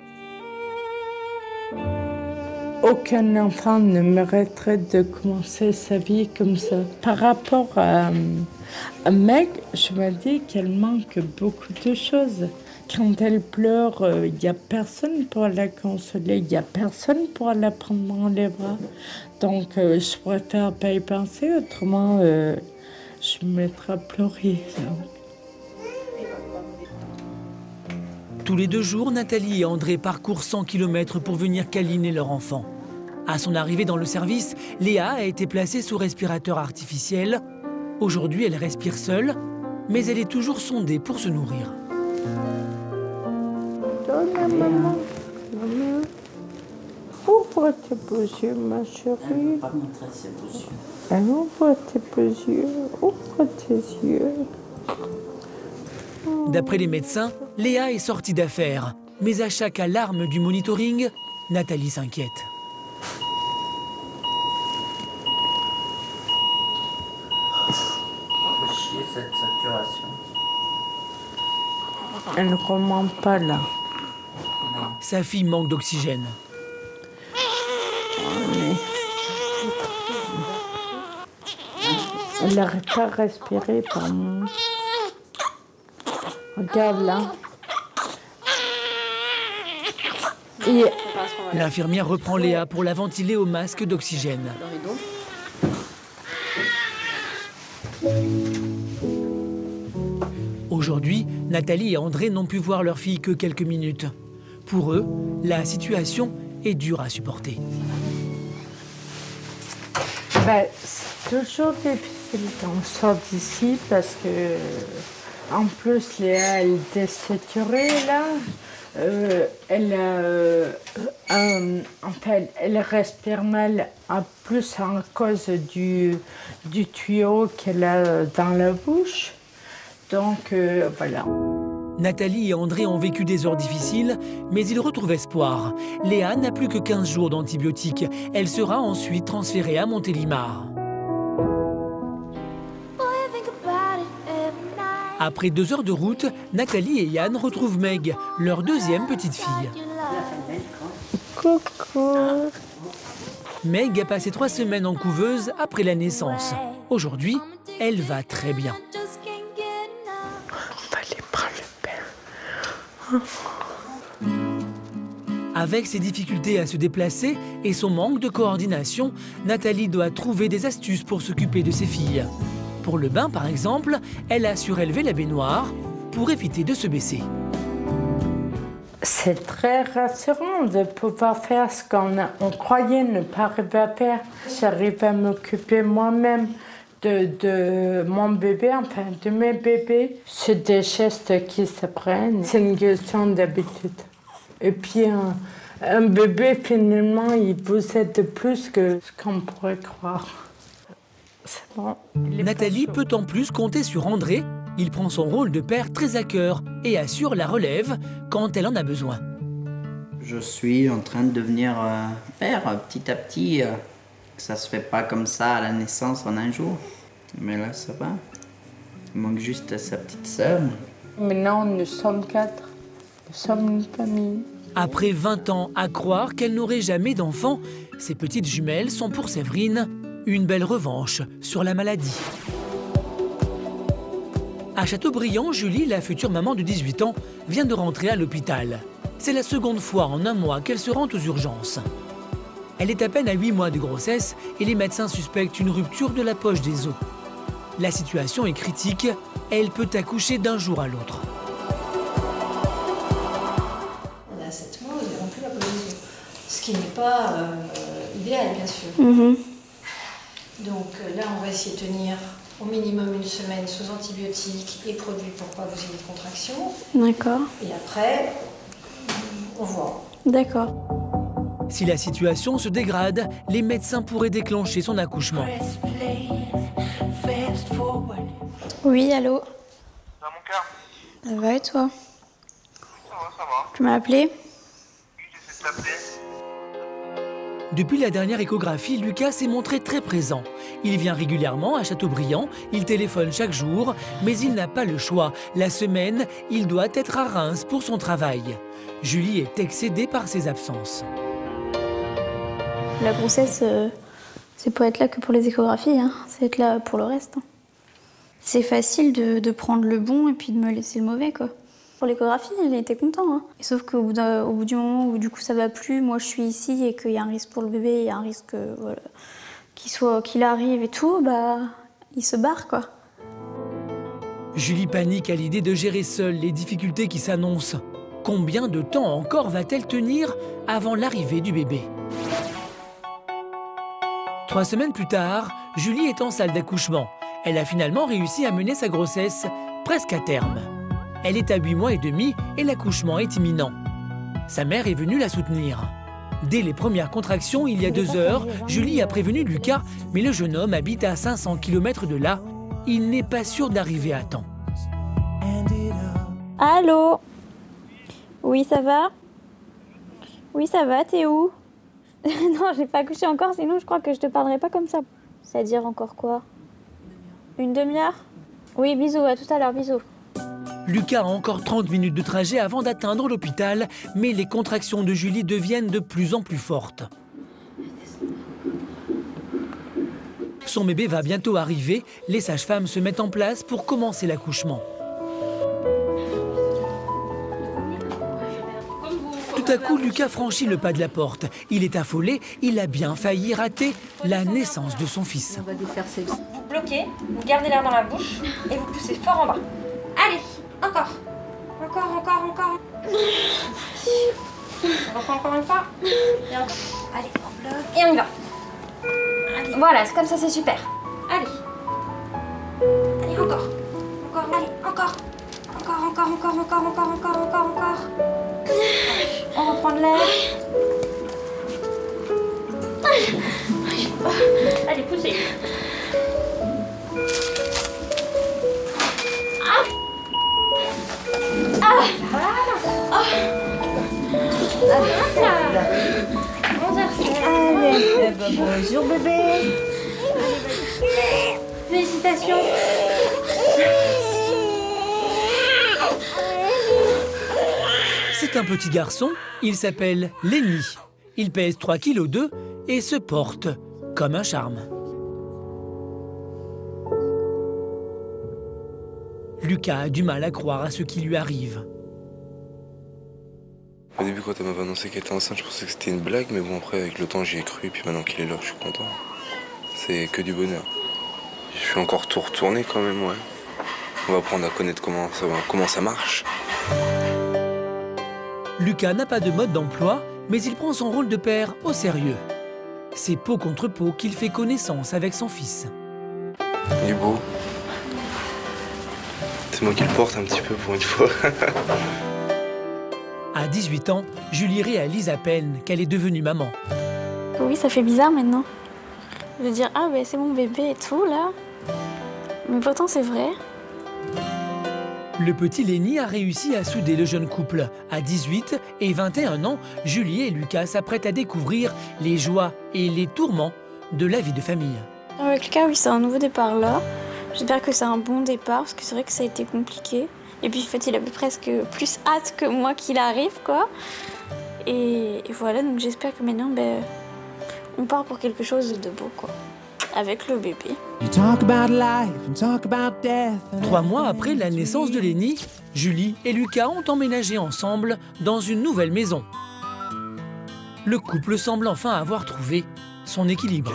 Aucun enfant ne mériterait de commencer sa vie comme ça. Par rapport à Meg, je me dis qu'elle manque beaucoup de choses. Quand elle pleure, il n'y a personne pour la consoler, il n'y a personne pour la prendre dans les bras. Donc, je préfère pas y penser, autrement, je me mettrai à pleurer. Tous les 2 jours, Nathalie et André parcourent 100 km pour venir câliner leur enfant. À son arrivée dans le service, Léa a été placée sous respirateur artificiel. Aujourd'hui, elle respire seule, mais elle est toujours sondée pour se nourrir. Maman, maman, ouvre tes beaux yeux, ma chérie. Elle ne veut pas montrer ses beaux yeux. Ouvre tes beaux yeux, ouvre tes yeux. D'après les médecins, Léa est sortie d'affaire. Mais à chaque alarme du monitoring, Nathalie s'inquiète. Chier cette saturation. Elle ne remonte pas là. Sa fille manque d'oxygène. Elle n'arrête pas de respirer par moi. Regarde là. L'infirmière reprend Léa pour la ventiler au masque d'oxygène. Aujourd'hui, Nathalie et André n'ont pu voir leur fille que quelques minutes. Pour eux, la situation est dure à supporter. C'est toujours difficile qu'on sorte d'ici parce que, en plus, Léa, elle est désaturée là. Elle respire mal, en plus à cause du tuyau qu'elle a dans la bouche. Donc, voilà. Nathalie et André ont vécu des heures difficiles, mais ils retrouvent espoir. Léa n'a plus que 15 jours d'antibiotiques. Elle sera ensuite transférée à Montélimar. Après 2 heures de route, Nathalie et Yann retrouvent Meg, leur 2e petite fille. Coucou. Meg a passé 3 semaines en couveuse après la naissance. Aujourd'hui, elle va très bien. Avec ses difficultés à se déplacer et son manque de coordination, Nathalie doit trouver des astuces pour s'occuper de ses filles. Pour le bain, par exemple, elle a surélevé la baignoire pour éviter de se baisser. C'est très rassurant de pouvoir faire ce qu'on croyait ne pas arriver à faire. J'arrive à m'occuper moi-même de mon bébé, enfin de mes bébés. C'est des gestes qui s'apprennent. C'est une question d'habitude. Et puis un bébé, finalement, il vous aide plus que ce qu'on pourrait croire. C'est bon. Nathalie peut en plus compter sur André. Il prend son rôle de père très à cœur et assure la relève quand elle en a besoin. Je suis en train de devenir père petit à petit. Ça se fait pas comme ça à la naissance en un jour. Mais là, ça va. Il manque juste sa petite sœur. Maintenant, nous sommes 4. Nous sommes une famille. Après 20 ans à croire qu'elle n'aurait jamais d'enfant, ces petites jumelles sont pour Séverine une belle revanche sur la maladie. À Châteaubriand, Julie, la future maman de 18 ans, vient de rentrer à l'hôpital. C'est la seconde fois en un mois qu'elle se rend aux urgences. Elle est à peine à 8 mois de grossesse et les médecins suspectent une rupture de la poche des os. La situation est critique, elle peut accoucher d'un jour à l'autre. On est à 7 mois, il rompt plus la poche des os. Ce qui n'est pas idéal, bien sûr. Donc là, on va essayer de tenir au minimum une semaine sous antibiotiques et produits pour pas vous ayez de contractions. D'accord. Et après, on voit. D'accord. Si la situation se dégrade, les médecins pourraient déclencher son accouchement. Oui, allô? Ça va, mon cœur? Ça va et toi? Ça va. Tu m'as appelé? Oui, j'essaie de t'appeler. Depuis la dernière échographie, Lucas s'est montré très présent. Il vient régulièrement à Châteaubriand, il téléphone chaque jour, mais il n'a pas le choix. La semaine, il doit être à Reims pour son travail. Julie est excédée par ses absences. La grossesse, c'est pas être là que pour les échographies, hein. C'est être là pour le reste. Hein. C'est facile de prendre le bon et puis de me laisser le mauvais, quoi. Pour l'échographie, il était content. Hein. Et sauf qu'au bout du moment où du coup ça va plus, moi je suis ici et qu'il y a un risque pour le bébé, il y a un risque voilà, qu'il arrive et tout, bah il se barre, quoi. Julie panique à l'idée de gérer seule les difficultés qui s'annoncent. Combien de temps encore va-t-elle tenir avant l'arrivée du bébé ? 3 semaines plus tard, Julie est en salle d'accouchement. Elle a finalement réussi à mener sa grossesse presque à terme. Elle est à 8 mois et demi et l'accouchement est imminent. Sa mère est venue la soutenir. Dès les premières contractions, il y a 2 heures, Julie a prévenu Lucas, mais le jeune homme habite à 500 km de là. Il n'est pas sûr d'arriver à temps. Allô? Oui, ça va? Oui, ça va, t'es où? Non, j'ai pas accouché encore, sinon je crois que je te parlerai pas comme ça. C'est-à-dire encore quoi? Une demi-heure? Oui, bisous, à tout à l'heure, bisous. Lucas a encore 30 minutes de trajet avant d'atteindre l'hôpital, mais les contractions de Julie deviennent de plus en plus fortes. Son bébé va bientôt arriver, les sages-femmes se mettent en place pour commencer l'accouchement. Tout à coup, Lucas franchit le pas de la porte. Il est affolé, il a bien failli rater la naissance de son fils. On va défaire celle-ci. Vous bloquez, vous gardez l'air dans la bouche et vous poussez fort en bas. Allez, encore. Encore. On reprend encore une fois. Et encore. Allez, on bloque. Et on y va. Allez. Voilà, c'est comme ça, c'est super. Allez. Allez, encore. Allez, encore. Encore. On reprend de l'air. Allez, poussez. Bonjour bébé. Félicitations. C'est un petit garçon, il s'appelle Lenny. Il pèse 3,2 kg et se porte comme un charme. Lucas a du mal à croire à ce qui lui arrive. Au début, quand elle m'avait annoncé qu'elle était enceinte, je pensais que c'était une blague, mais bon, après, avec le temps, j'y ai cru, et puis maintenant qu'il est là, je suis content. C'est que du bonheur. Je suis encore tout retourné quand même, ouais. On va apprendre à connaître comment ça marche. Lucas n'a pas de mode d'emploi, mais il prend son rôle de père au sérieux. C'est peau contre peau qu'il fait connaissance avec son fils. Il est beau. C'est moi qui le porte un petit peu pour une fois. À 18 ans, Julie réalise à peine qu'elle est devenue maman. Oui, ça fait bizarre maintenant. De dire, ah ben c'est mon bébé et tout, là. Mais pourtant, c'est vrai. Le petit Lenny a réussi à souder le jeune couple. À 18 et 21 ans, Julie et Lucas s'apprêtent à découvrir les joies et les tourments de la vie de famille. Avec Lucas, oui, c'est un nouveau départ là. J'espère que c'est un bon départ, parce que c'est vrai que ça a été compliqué. Et puis, en fait, il avait presque plus hâte que moi qu'il arrive, quoi. Et voilà, donc j'espère que maintenant, on part pour quelque chose de beau, quoi. avec le bébé. 3 mois après la naissance de Lénie, Julie et Lucas ont emménagé ensemble dans une nouvelle maison. Le couple semble enfin avoir trouvé son équilibre.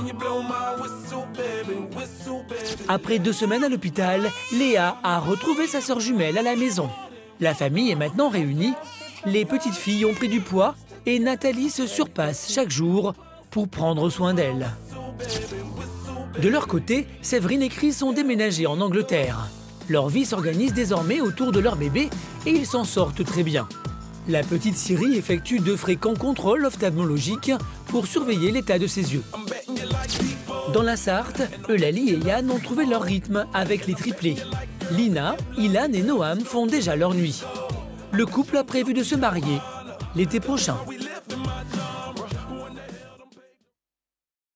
Après 2 semaines à l'hôpital, Léa a retrouvé sa sœur jumelle à la maison. La famille est maintenant réunie, les petites filles ont pris du poids et Nathalie se surpasse chaque jour pour prendre soin d'elle. De leur côté, Séverine et Chris ont déménagé en Angleterre. Leur vie s'organise désormais autour de leur bébé et ils s'en sortent très bien. La petite Syrie effectue de fréquents contrôles ophtalmologiques pour surveiller l'état de ses yeux. Dans la Sarthe, Eulalie et Yann ont trouvé leur rythme avec les triplés. Lina, Ilan et Noam font déjà leur nuit. Le couple a prévu de se marier l'été prochain.